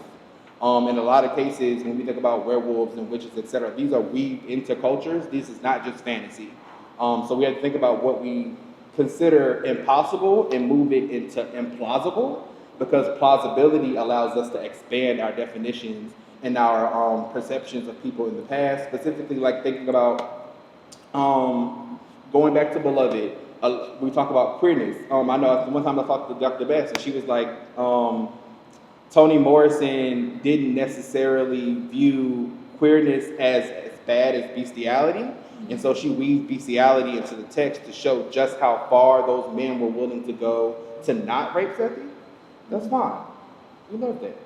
In a lot of cases, when we think about werewolves and witches, etc., these are weaved into cultures. This is not just fantasy. So we have to think about what we consider impossible and move it into implausible, because plausibility allows us to expand our definitions and our perceptions of people in the past, specifically like thinking about going back to Beloved. We talk about queerness. I know one time I talked to Dr. Bass, and she was like, Toni Morrison didn't necessarily view queerness as bad as bestiality, and so she weaved bestiality into the text to show just how far those men were willing to go to not rape Sethi. That's fine. We love that.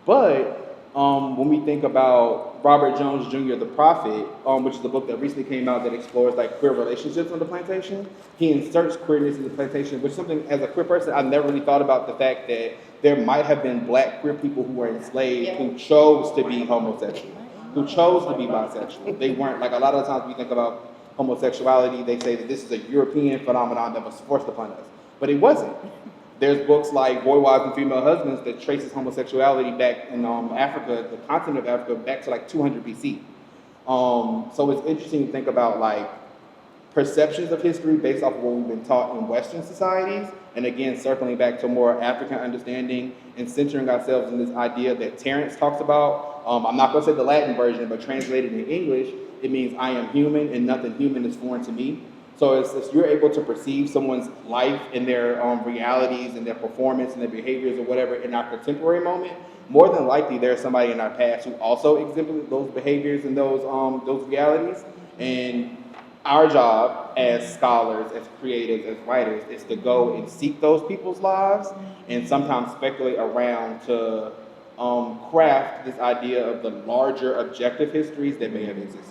But when we think about Robert Jones Jr., The Prophet, which is the book that recently came out that explores like queer relationships on the plantation, he inserts queerness in the plantation, which is something, as a queer person, I've never really thought about the fact that there might have been black queer people who were enslaved who chose to be homosexual, who chose to be bisexual. They weren't, like a lot of the times we think about homosexuality, they say that this is a European phenomenon that was forced upon us. But it wasn't. There's books like Boy, Wives, and Female Husbands that traces homosexuality back in Africa, the continent of Africa, back to like 200 BC. So it's interesting to think about like perceptions of history based off of what we've been taught in Western societies. And again, circling back to more African understanding and centering ourselves in this idea that Terrence talks about. I'm not going to say the Latin version, but translated in English, it means I am human and nothing human is foreign to me. So if you're able to perceive someone's life and their realities and their performance and their behaviors or whatever in our contemporary moment, more than likely there's somebody in our past who also exemplified those behaviors and those realities. And our job as scholars, as creatives, as writers, is to go and seek those people's lives and sometimes speculate around to craft this idea of the larger objective histories that may have existed.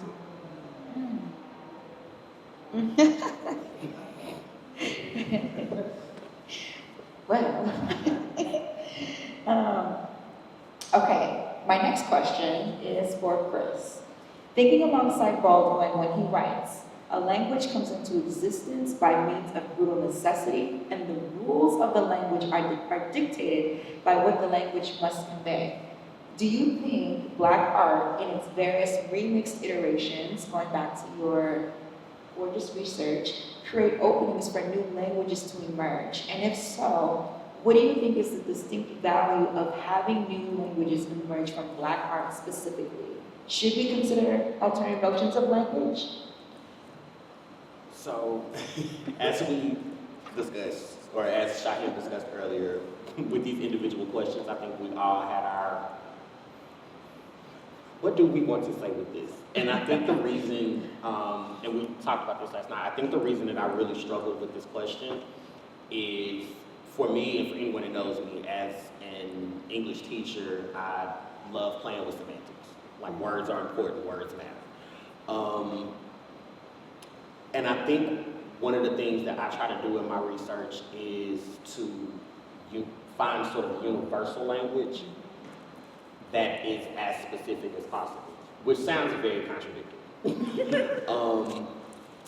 Well, okay, my next question is for Chris. Thinking alongside Baldwin when he writes, a language comes into existence by means of brutal necessity, and the rules of the language are dictated by what the language must convey. Do you think Black art in its various remixed iterations, going back to your gorgeous research, create openings for new languages to emerge? And if so, what do you think is the distinct value of having new languages emerge from Black art specifically? Should we consider alternative notions of language? So, as we discussed, or as Shyheim discussed earlier, with these individual questions, I think we all had our, what do we want to say with this? And I think the reason, and we talked about this last night, I think the reason that I really struggled with this question is, for me, and for anyone that knows me, as an English teacher, I love playing with semantics. Like, words are important, words matter. And I think one of the things that I try to do in my research is to find sort of universal language that is as specific as possible, which sounds very contradictory.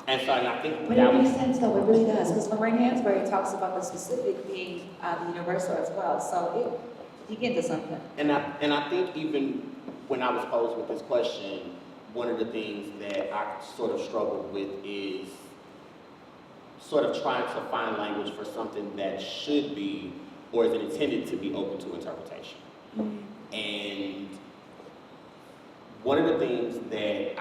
And so I think But it makes sense though, it really does, because Lorraine Hansberry talks about the specific being the universal as well, so you get to something. And I think even when I was posed with this question, one of the things that I sort of struggled with is sort of trying to find language for something that should be, or is intended to be, open to interpretation. And one of the things that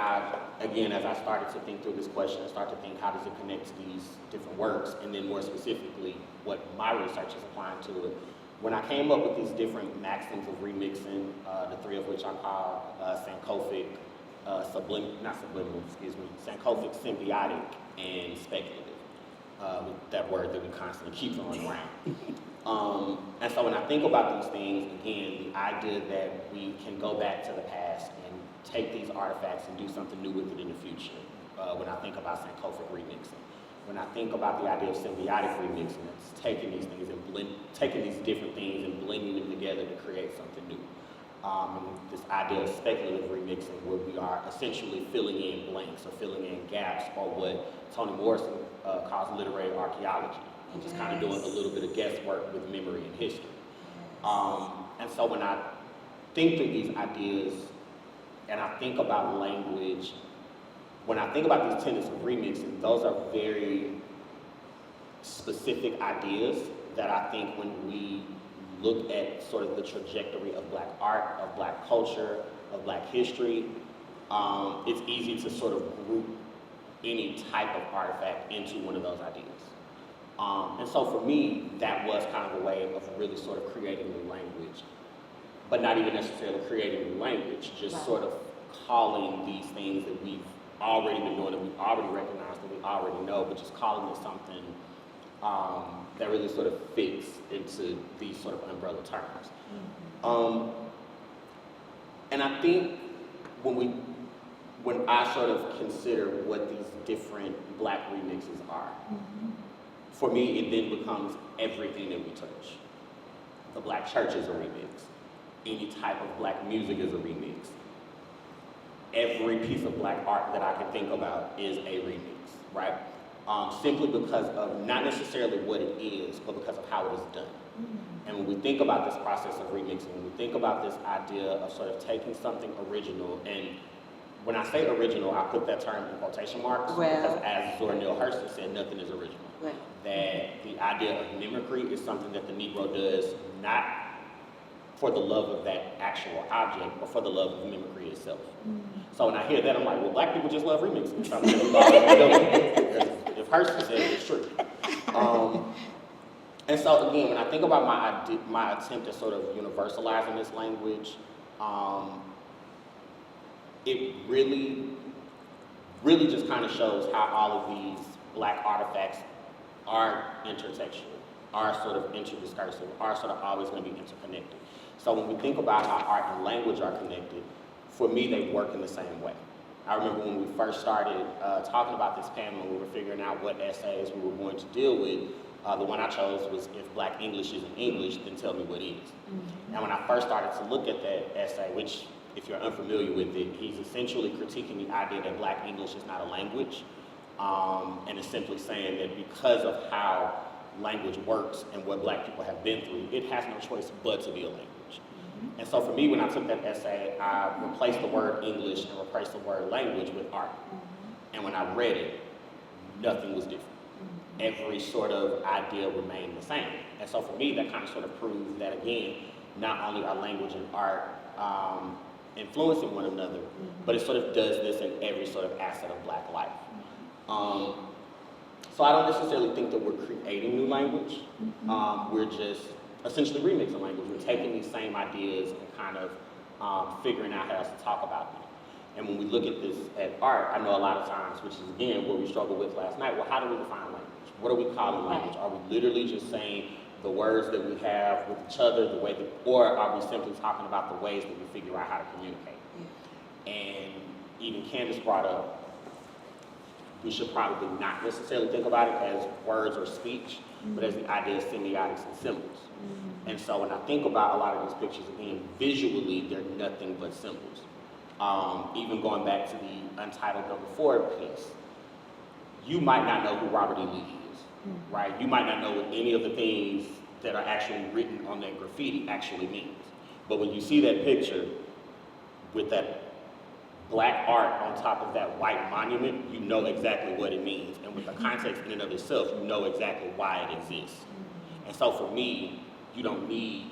again, as I started to think through this question, I started to think, how does it connect to these different works? And then more specifically, what my research is applying to it. When I came up with these different maxims of remixing, the three of which I call Sankofic, Sankofic, symbiotic, and speculative. With that word that we constantly keep throwing around. And so when I think about these things, again, the idea that we can go back to the past and take these artifacts and do something new with it in the future. When I think about Sankofic remixing. When I think about the idea of symbiotic remixing, it's taking these things and taking these different things and blending them together to create something new. And this idea of speculative remixing, where we are essentially filling in blanks or filling in gaps, or what Toni Morrison calls literary archaeology, and just kind of doing a little bit of guesswork with memory and history. And so when I think through these ideas and I think about language, when I think about these tenets of remixing, those are very specific ideas that I think when we look at sort of the trajectory of Black art, of Black culture, of Black history, it's easy to sort of group any type of artifact into one of those ideas. And so for me, that was kind of a way of really sort of creating new language, but not even necessarily creating new language, just sort of calling these things that we've already been doing, that we already recognize, that we already know, but just calling it something that really sort of fits into these sort of umbrella terms. And I think when I sort of consider what these different Black remixes are, for me, it then becomes everything that we touch. The Black church is a remix. Any type of Black music is a remix. Every piece of Black art that I can think about is a remix, right? Simply because of not necessarily what it is, but because of how it is done. And when we think about this process of remixing, when we think about this idea of sort of taking something original and when I say original, I put that term in quotation marks Well. because as Zora Neale Hurston said, nothing is original. Well. That the idea of mimicry is something that the Negro does not for the love of that actual object, but for the love of mimicry itself. So when I hear that, I'm like, well, black people just love remixing. So if Hurston said it, it's true. And so again, when I think about my attempt at sort of universalizing this language, it really just kind of shows how all of these black artifacts are intertextual, are sort of interdiscursive, are sort of always going to be interconnected. So when we think about how art and language are connected, for me, they work in the same way. I remember when we first started talking about this panel, we were figuring out what essays we were going to deal with. The one I chose was, if Black English isn't English, then tell me what is. And when I first started to look at that essay, which, if you're unfamiliar with it, he's essentially critiquing the idea that Black English is not a language, and is simply saying that because of how language works and what Black people have been through, it has no choice but to be a language. And so for me, when I took that essay, I replaced the word English and replaced the word language with art. And when I read it, nothing was different. Every sort of idea remained the same. And so for me, that kind of sort of proves that, again, not only are language and art influencing one another, but it sort of does this in every sort of asset of Black life. So I don't necessarily think that we're creating new language. We're just essentially remixing language. We're taking these same ideas and kind of figuring out how else to talk about them. And when we look at this at art, I know a lot of times, which is again what we struggled with last night, well, how do we define language? What are we calling language? Are we literally just saying the words that we have with each other, the way that, or are we simply talking about the ways that we figure out how to communicate? And even Candice brought up, we should probably not necessarily think about it as words or speech, but as the idea of semiotics and symbols. And so when I think about a lot of these pictures, again, visually, they're nothing but symbols. Even going back to the Untitled Number 4 piece, you might not know who Robert E. Lee is, right? You might not know what any of the things that are actually written on that graffiti actually means. But when you see that picture with that Black art on top of that white monument, you know exactly what it means. And with the context in and of itself, you know exactly why it exists. And so for me, you don't need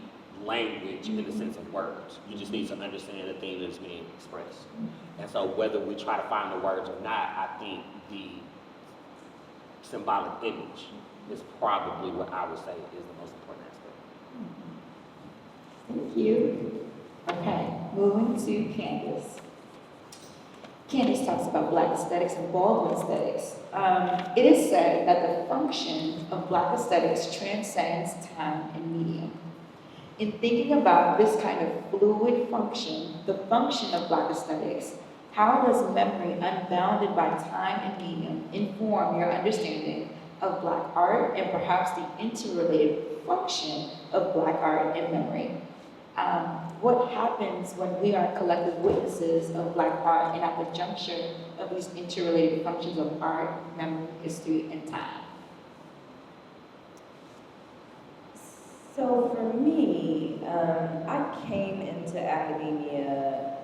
language in the sense of words. You just need to understand the thing that's being expressed. And so whether we try to find the words or not, I think the symbolic image is probably what I would say is the most important aspect. Thank you. Okay, moving to Candice. Candice talks about Black aesthetics and Baldwin aesthetics. It is said that the function of Black aesthetics transcends time and medium. In thinking about this kind of fluid function, the function of Black aesthetics, how does memory unbounded by time and medium inform your understanding of Black art and perhaps the interrelated function of Black art and memory? What happens when we are collective witnesses of Black art and at the juncture of these interrelated functions of art, memory, history, and time? So for me, I came into academia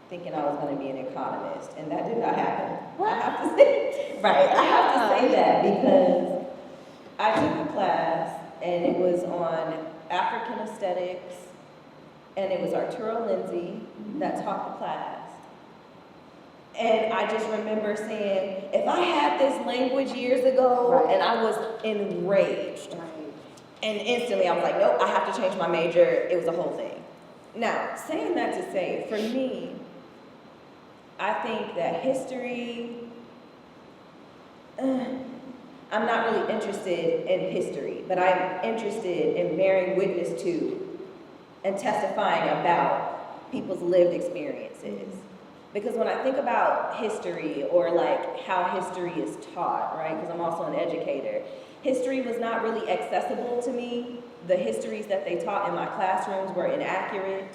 thinking I was going to be an economist, and that did not happen. I have to say, right, I have to say that because I took a class and it was on African aesthetics, and it was Arturo Lindsay that taught the class. And I just remember saying, if I had this language years ago, and I was enraged. And instantly I was like, nope, I have to change my major. It was a whole thing. Now, saying that to say, for me, I think that history, I'm not really interested in history, but I'm interested in bearing witness to and testifying about people's lived experiences. Because when I think about history, or like how history is taught, right, because I'm also an educator, history was not really accessible to me. The histories that they taught in my classrooms were inaccurate.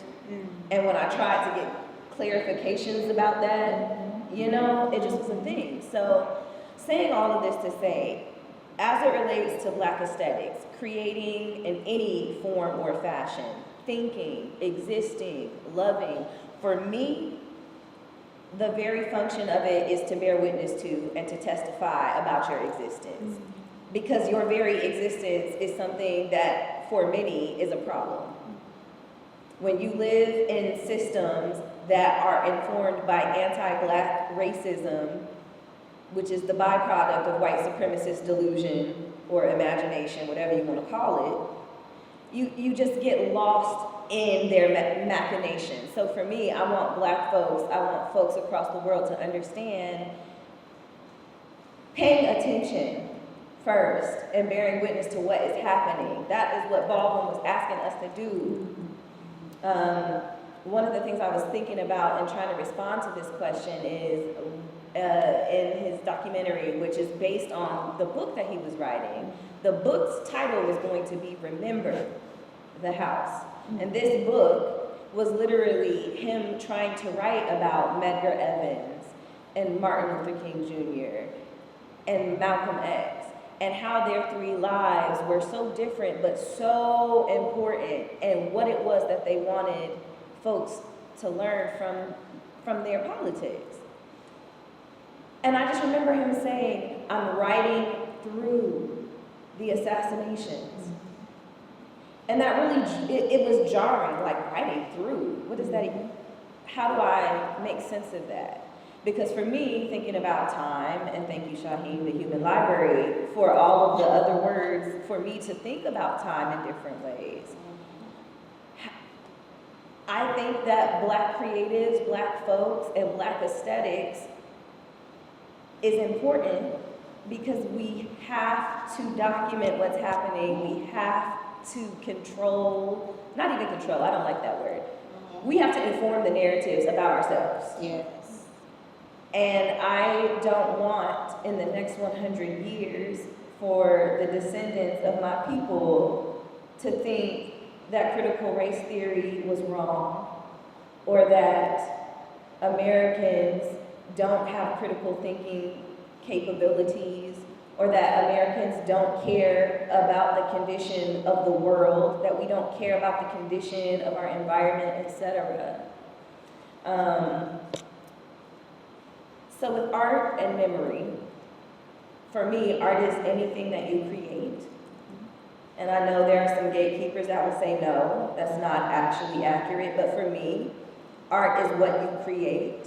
And when I tried to get clarifications about that, you know, it just wasn't a thing. So saying all of this to say, as it relates to Black aesthetics, creating in any form or fashion, thinking, existing, loving, for me, the very function of it is to bear witness to and to testify about your existence. Because your very existence is something that, for many, is a problem. When you live in systems that are informed by anti-Black racism, which is the byproduct of white supremacist delusion or imagination, whatever you want to call it, you just get lost in their machinations. So for me, I want Black folks, I want folks across the world to understand paying attention first and bearing witness to what is happening. That is what Baldwin was asking us to do. One of the things I was thinking about and trying to respond to this question is in his documentary, which is based on the book that he was writing. The book's title was going to be Remember the House. And this book was literally him trying to write about Medgar Evans and Martin Luther King Jr. and Malcolm X, and how their three lives were so different but so important, and what it was that they wanted folks to learn from their politics. And I just remember him saying, I'm writing through the assassinations. And that really, it was jarring, like writing through. What does that even, how do I make sense of that? Because for me, thinking about time, and thank you, Shyheim, the Human Library, for all of the other words, for me to think about time in different ways. I think that Black creatives, Black folks, and Black aesthetics is important because we have to document what's happening. We have to control, not even control, I don't like that word. We have to inform the narratives about ourselves. Yes. And I don't want in the next 100 years for the descendants of my people to think that critical race theory was wrong, or that Americans don't have critical thinking capabilities, or that Americans don't care about the condition of the world, that we don't care about the condition of our environment, etc. So with art and memory, for me, art is anything that you create. And I know there are some gatekeepers that will say, no, that's not actually accurate, but for me, art is what you create.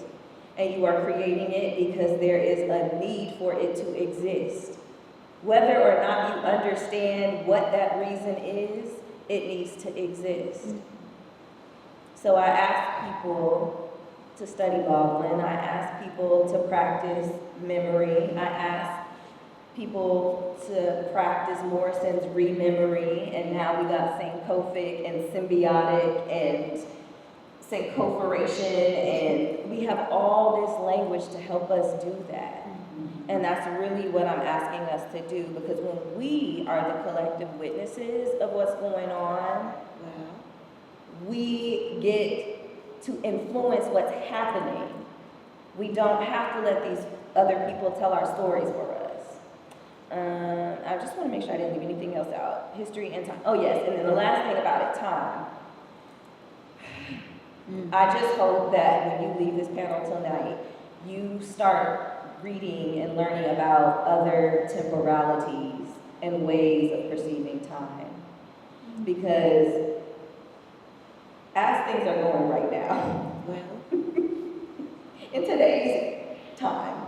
And you are creating it because there is a need for it to exist. Whether or not you understand what that reason is, it needs to exist. So I ask people to study Baldwin. I ask people to practice memory. I ask people to practice Morrison's rememory, and now we got Sankofic and symbiotic and Sankoferation, and we have all this language to help us do that. And that's really what I'm asking us to do, because when we are the collective witnesses of what's going on, we get to influence what's happening. We don't have to let these other people tell our stories for us. I just want to make sure I didn't leave anything else out. History and time. Oh yes, and then the last thing about it, time. I just hope that when you leave this panel tonight, you start reading and learning about other temporalities and ways of perceiving time. Because as things are going right now, in today's time,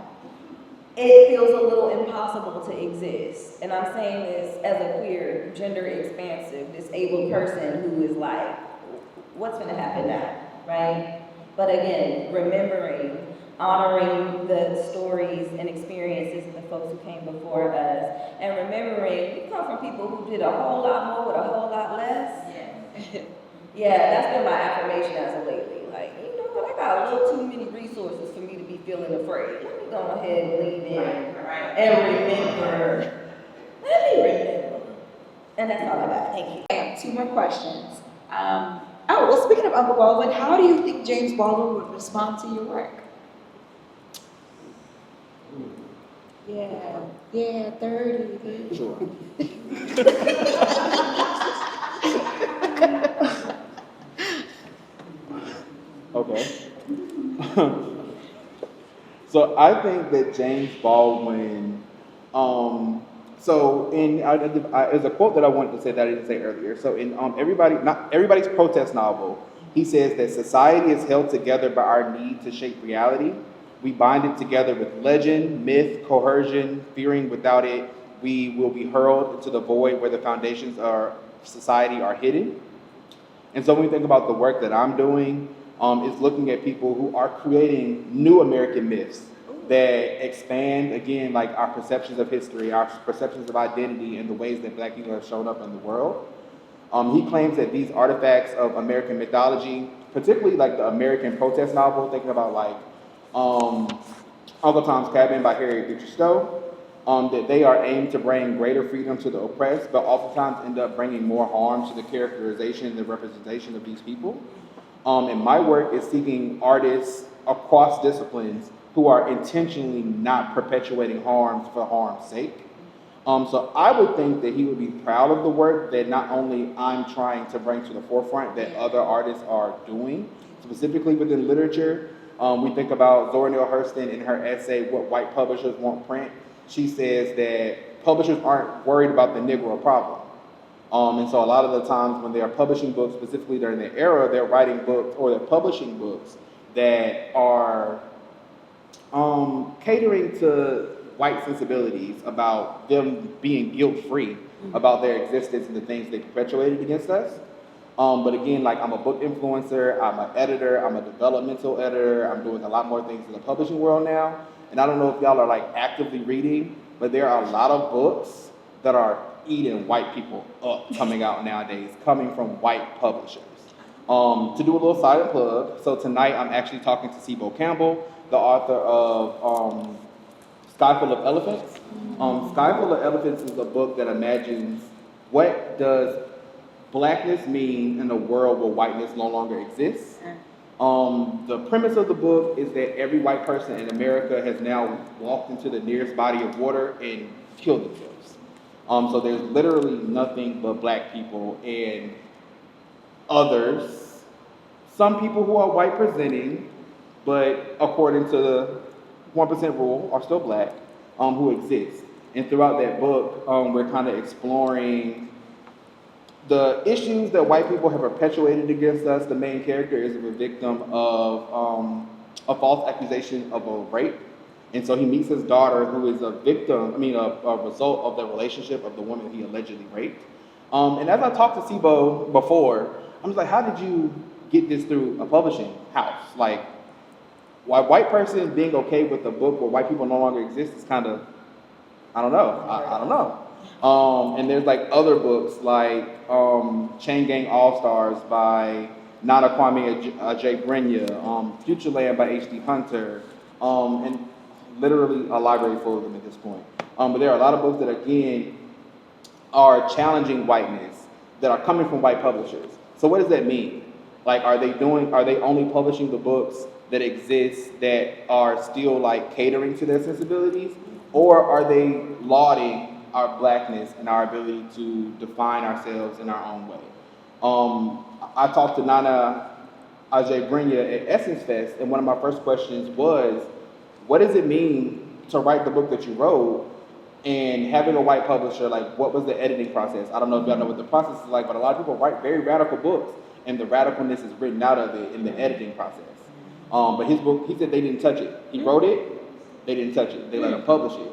it feels a little impossible to exist. And I'm saying this as a queer, gender expansive, disabled person who is like, what's gonna happen now, right? But again, remembering, honoring the stories and experiences of the folks who came before us, and remembering we come from people who did a whole lot more with a whole lot less. Yeah, that's been my affirmation as of lately. Like, you know what, I got a little too many resources for me to be feeling afraid. Let me go ahead and lean in and remember. Let me remember. And that's all I got. Thank you. I have two more questions. Well, speaking of Uncle Baldwin, how do you think James Baldwin would respond to your work? Yeah, 30. Sure. Okay. I think that James Baldwin, there's a quote that I wanted to say that I didn't say earlier. So in not everybody's protest novel, he says that society is held together by our need to shape reality. We bind it together with legend, myth, coercion, fearing without it, we will be hurled into the void where the foundations of society are hidden. And so when we think about the work that I'm doing, is looking at people who are creating new American myths that expand, again, like our perceptions of history, our perceptions of identity, and the ways that Black people have shown up in the world. He claims that these artifacts of American mythology, particularly like the American protest novel, thinking about like Uncle Tom's Cabin by Harriet Beecher Stowe, that they are aimed to bring greater freedom to the oppressed, but oftentimes end up bringing more harm to the characterization and the representation of these people. And my work is seeking artists across disciplines who are intentionally not perpetuating harms for harm's sake. So I would think that he would be proud of the work that not only I'm trying to bring to the forefront, that other artists are doing, specifically within literature. We think about Zora Neale Hurston in her essay, What White Publishers Won't Print. She says that publishers aren't worried about the Negro problem. And so a lot of the times when they are publishing books, specifically during their era, they're writing books or they're publishing books that are catering to white sensibilities about them being guilt-free about their existence and the things they perpetuated against us. But again, like I'm a book influencer, I'm an editor, I'm a developmental editor, I'm doing a lot more things in the publishing world now. And I don't know if y'all are like actively reading, but there are a lot of books that are eating white people up coming out nowadays, coming from white publishers. To do a little side plug, so tonight I'm actually talking to Sibo Campbell, the author of Sky Full of Elephants. Sky Full of Elephants is a book that imagines what does Blackness mean in a world where whiteness no longer exists. The premise of the book is that every white person in America has now walked into the nearest body of water and killed themselves. So there's literally nothing but Black people and others, some people who are white presenting, but according to the 1% rule are still Black, who exist. And throughout that book, we're kind of exploring the issues that white people have perpetuated against us. The main character is a victim of a false accusation of a rape. And so he meets his daughter, who is a result of the relationship of the woman he allegedly raped. And as I talked to Sibo before, I'm just like, how did you get this through a publishing house? Like, why white person being okay with a book where white people no longer exist is kind of, I don't know. I don't know. And there's like other books like Chain Gang All-Stars by Nana Kwame Adjei-Brenyah, Futureland by H.D. Hunter, and literally a library full of them at this point. But there are a lot of books that, again, are challenging whiteness, that are coming from white publishers. So what does that mean? Like, are they only publishing the books that exist that are still like catering to their sensibilities? Or are they lauding our Blackness and our ability to define ourselves in our own way? I talked to Nana Adjei-Brenyah at Essence Fest, and one of my first questions was, what does it mean to write the book that you wrote? And having a white publisher, like, what was the editing process? I don't know if y'all know what the process is like, but a lot of people write very radical books, and the radicalness is written out of it in the editing process. But his book, he said they didn't touch it. He wrote it, they didn't touch it. They let him publish it.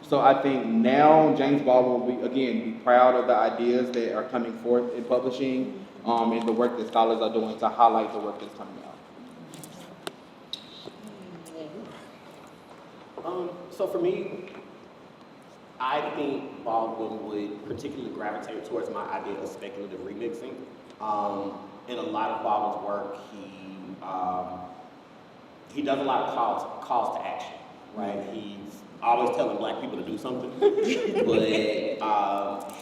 So I think now James Baldwin will be proud of the ideas that are coming forth in publishing, and the work that scholars are doing to highlight the work that's coming out. So for me, I think Baldwin would particularly gravitate towards my idea of speculative remixing. In a lot of Baldwin's work, he does a lot of calls to action, right? He's always telling Black people to do something, but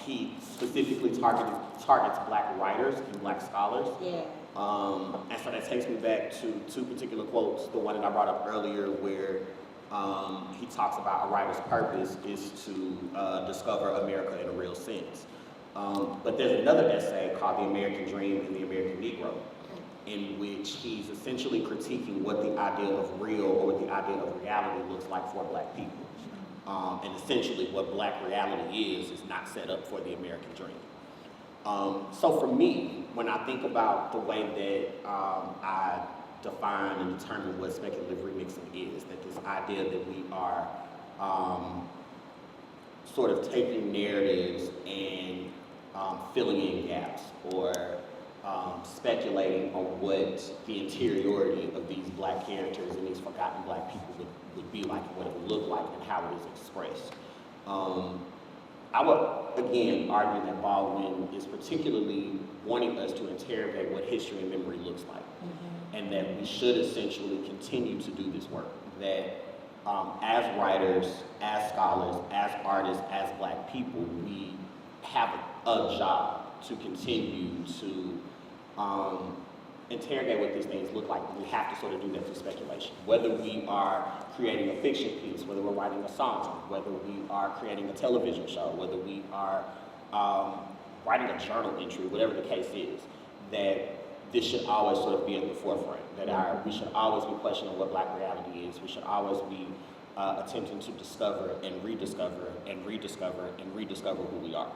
he specifically targets Black writers and Black scholars. Yeah. And so that takes me back to two particular quotes. The one that I brought up earlier, where he talks about a writer's purpose is to discover America in a real sense. But there's another essay called The American Dream and the American Negro. in which he's essentially critiquing what the idea of real or what the idea of reality looks like for Black people. And essentially what Black reality is not set up for the American dream. So for me, when I think about the way that I define and determine what speculative remixing is, that this idea that we are sort of taking narratives and filling in gaps or speculating on what the interiority of these Black characters and these forgotten Black people would be like and what it would look like and how it is expressed. I would, again, argue that Baldwin is particularly wanting us to interrogate what history and memory looks like, and that we should essentially continue to do this work, that as writers, as scholars, as artists, as Black people, we have a job to continue to interrogate what these things look like. We have to sort of do that through speculation. Whether we are creating a fiction piece, whether we're writing a song, whether we are creating a television show, whether we are writing a journal entry, whatever the case is, that this should always sort of be at the forefront, that we should always be questioning what Black reality is. We should always be attempting to discover and rediscover and rediscover and rediscover who we are.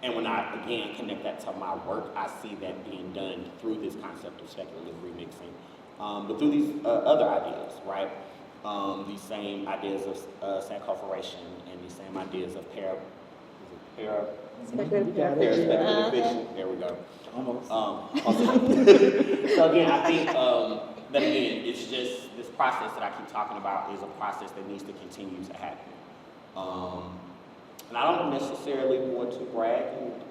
And when I, again, connect that to my work, I see that being done through this concept of speculative remixing, but through these other ideas, right? These same ideas of sankoferation and these same ideas of speculative fiction. There we go. Almost. So again, I think that again, it's just this process that I keep talking about is a process that needs to continue to happen. And I don't necessarily want to brag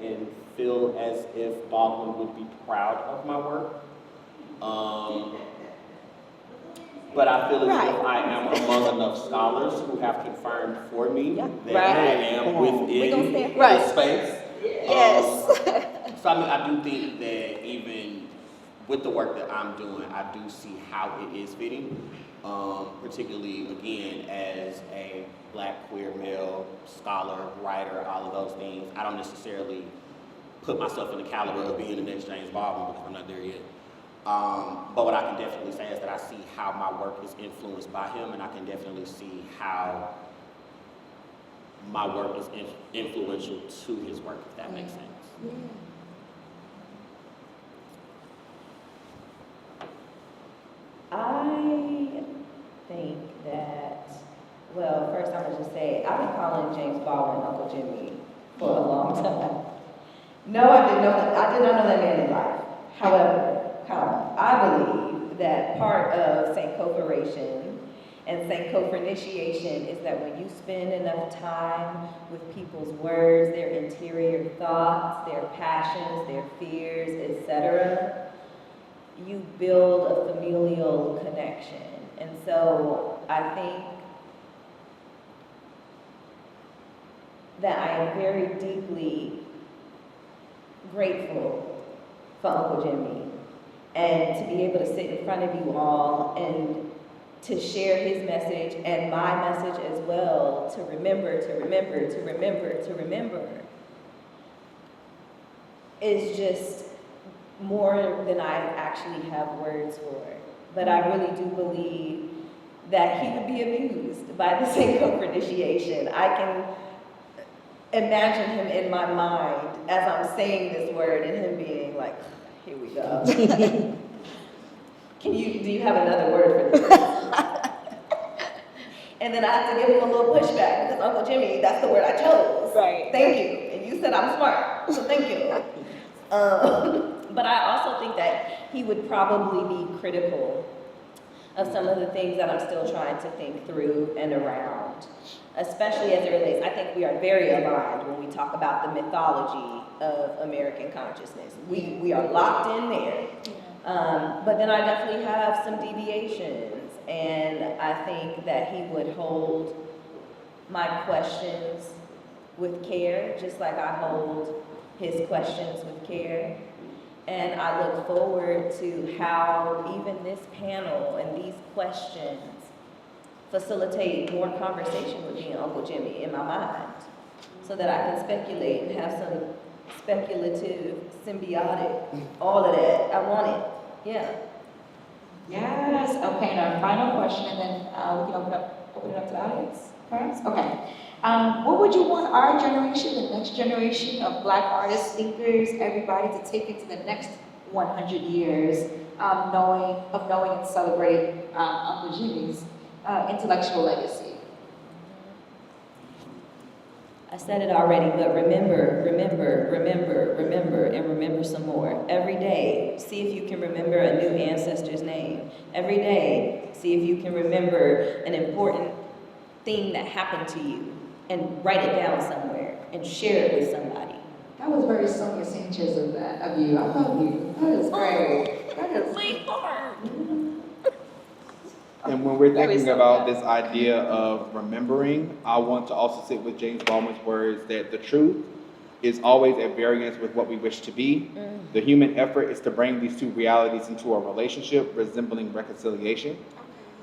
and feel as if Baldwin would be proud of my work. But I feel as if I am among enough scholars who have confirmed for me that I am within the space. Yes. So I mean, I do think that even with the work that I'm doing, I do see how it is fitting. Particularly, again, as a Black queer male scholar, writer, all of those things. I don't necessarily put myself in the caliber of being the next James Baldwin because I'm not there yet. But what I can definitely say is that I see how my work is influenced by him, and I can definitely see how my work is influential to his work, if that makes sense. Yeah. I think that, well, first I'm gonna just say, I've been calling James Baldwin Uncle Jimmy for a long time. No, I did not know that man in life. However, I believe that part of sankoferation and sankoferentiation is that when you spend enough time with people's words, their interior thoughts, their passions, their fears, etc., you build a familial connection. And so I think that I am very deeply grateful for Uncle Jimmy, and to be able to sit in front of you all and to share his message and my message as well, to remember, to remember, to remember, to remember, is just more than I actually have words for. But I really do believe that he would be amused by the sankoferentiation. I can imagine him in my mind as I'm saying this word and him being like, here we go. Do you have another word for this? And then I have to give him a little pushback because Uncle Jimmy, that's the word I chose. Right. Thank you. And you said I'm smart, so thank you. But I also think that he would probably be critical of some of the things that I'm still trying to think through and around, especially as it relates. I think we are very aligned when we talk about the mythology of American consciousness. We are locked in there. But then I definitely have some deviations, and I think that he would hold my questions with care, just like I hold his questions with care. And I look forward to how even this panel and these questions facilitate more conversation with me and Uncle Jimmy in my mind, so that I can speculate and have some speculative, symbiotic, all of that. I want it. Yeah. Yes, okay, and our final question, and then we can open it up to the audience, perhaps? Okay. What would you want our generation, the next generation of Black artists, thinkers, everybody to take into the next 100 years, knowing and celebrating Uncle Jimmy's intellectual legacy? I said it already, but remember, and remember some more. Every day, see if you can remember a new ancestor's name. Every day, see if you can remember an important thing that happened to you and write it down somewhere and share it with somebody. That was very Sonia Sanchez of you. I love you. That is great. That is And when we're thinking about this idea of remembering, I want to also sit with James Baldwin's words that the truth is always at variance with what we wish to be. The human effort is to bring these two realities into a relationship resembling reconciliation.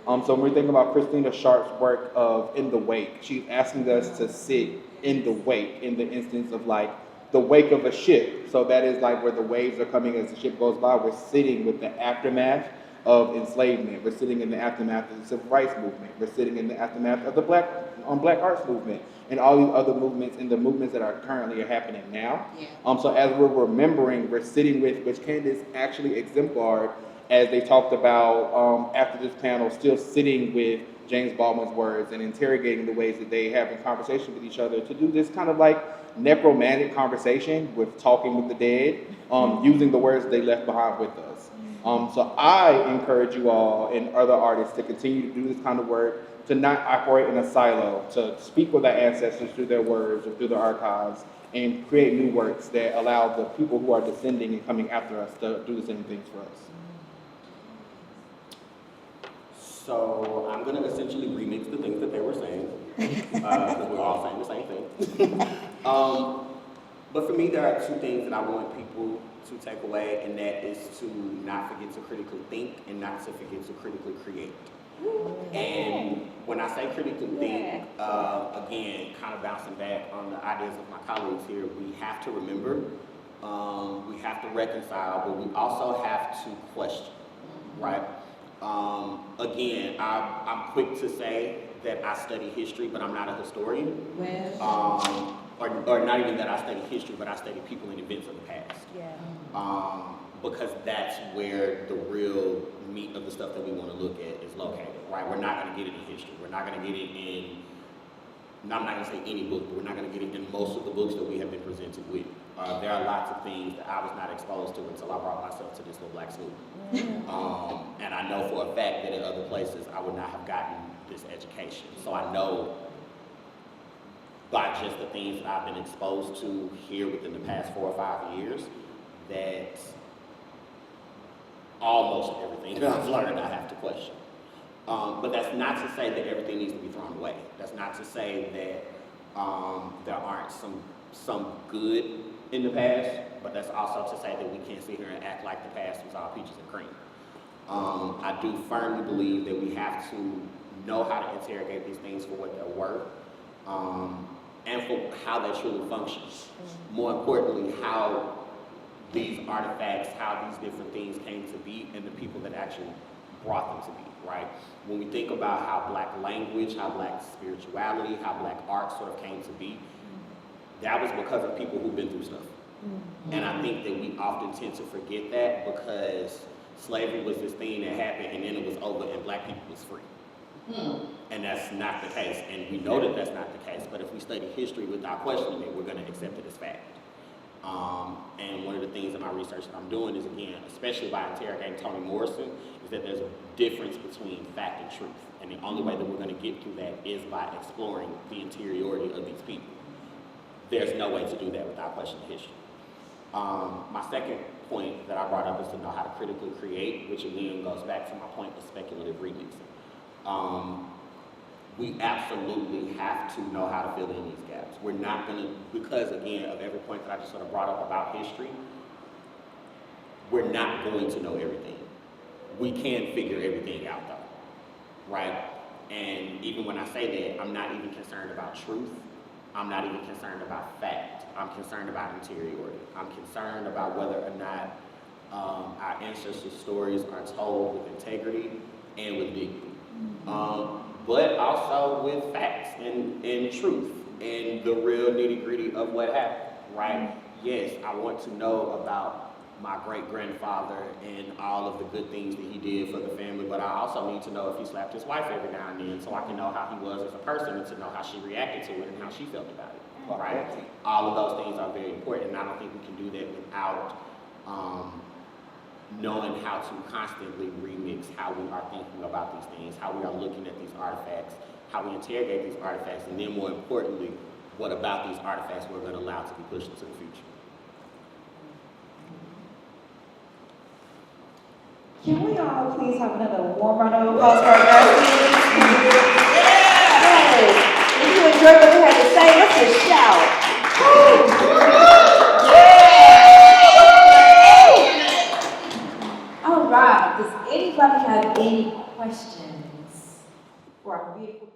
So when we think about Christina Sharp's work of In the Wake, she's asking us to sit in the wake, in the instance of like the wake of a ship. So that is like where the waves are coming as the ship goes by. We're sitting with the aftermath of enslavement. We're sitting in the aftermath of the civil rights movement. We're sitting in the aftermath of the Black Arts movement and all these other movements and the movements that are currently happening now. So as we're remembering, we're sitting with, which Candice actually exemplified as they talked about after this panel, still sitting with James Baldwin's words and interrogating the ways that they have in conversation with each other to do this kind of like necromantic conversation with talking with the dead, using the words they left behind with us. So I encourage you all and other artists to continue to do this kind of work, to not operate in a silo, to speak with our ancestors through their words or through their archives, and create new works that allow the people who are descending and coming after us to do the same things for us. So I'm going to essentially remix the things that they were saying, because we're all saying the same thing. But for me, there are two things that I want people to take away, and that is to not forget to critically think and not to forget to critically create. And when I say critically think, again, kind of bouncing back on the ideas of my colleagues here, we have to remember, we have to reconcile, but we also have to question, right? Again, I'm quick to say that I study history, but I'm not a historian. Or not even that I study history, but I study people and events of the past. Because that's where the real meat of the stuff that we want to look at is located, right? We're not going to get it in history. We're not going to get it in, I'm not going to say any book, but we're not going to get it in most of the books that we have been presented with. There are lots of things that I was not exposed to until I brought myself to this little black school. And I know for a fact that in other places I would not have gotten this education. So I know by just the things that I've been exposed to here within the past 4 or 5 years that almost everything that I've learned I have to question. But that's not to say that everything needs to be thrown away. That's not to say that there aren't some good in the past, but that's also to say that we can't sit here and act like the past was all peaches and cream. I do firmly believe that we have to know how to interrogate these things for what they're worth, and for how they truly function. More importantly, how these artifacts, how these different things came to be, and the people that actually brought them to be, right? When we think about how Black language, how Black spirituality, how Black art sort of came to be, that was because of people who've been through stuff. And I think that we often tend to forget that because slavery was this thing that happened and then it was over and Black people was free. And that's not the case, and we know that that's not the case, but if we study history without questioning it, we're going to accept it as fact. And one of the things in my research that I'm doing is, again, especially by interrogating Toni Morrison, is that there's a difference between fact and truth. And the only way that we're going to get through that is by exploring the interiority of these people. There's no way to do that without questioning history. My second point that I brought up is to know how to critically create, which again goes back to my point of speculative remixing. We absolutely have to know how to fill in these gaps. We're not going to, because again, of every point that I just sort of brought up about history, we're not going to know everything. We can figure everything out though, right? And even when I say that, I'm not even concerned about truth. I'm not even concerned about fact. I'm concerned about interiority. I'm concerned about whether or not our ancestors' stories are told with integrity and with dignity. But also with facts and truth and the real nitty-gritty of what happened, right? Yes, I want to know about my great-grandfather and all of the good things that he did for the family, but I also need to know if he slapped his wife every now and then so I can know how he was as a person and to know how she reacted to it and how she felt about it, right? All of those things are very important, and I don't think we can do that without knowing how to constantly remix how we are thinking about these things, how we are looking at these artifacts, how we interrogate these artifacts, and then more importantly, what about these artifacts we're going to allow to be pushed into the future. Can we all please have another warm round of applause for our graduates? Yes! If you enjoyed what we had to say, let's just shout. All right, does anybody have any questions for our beautiful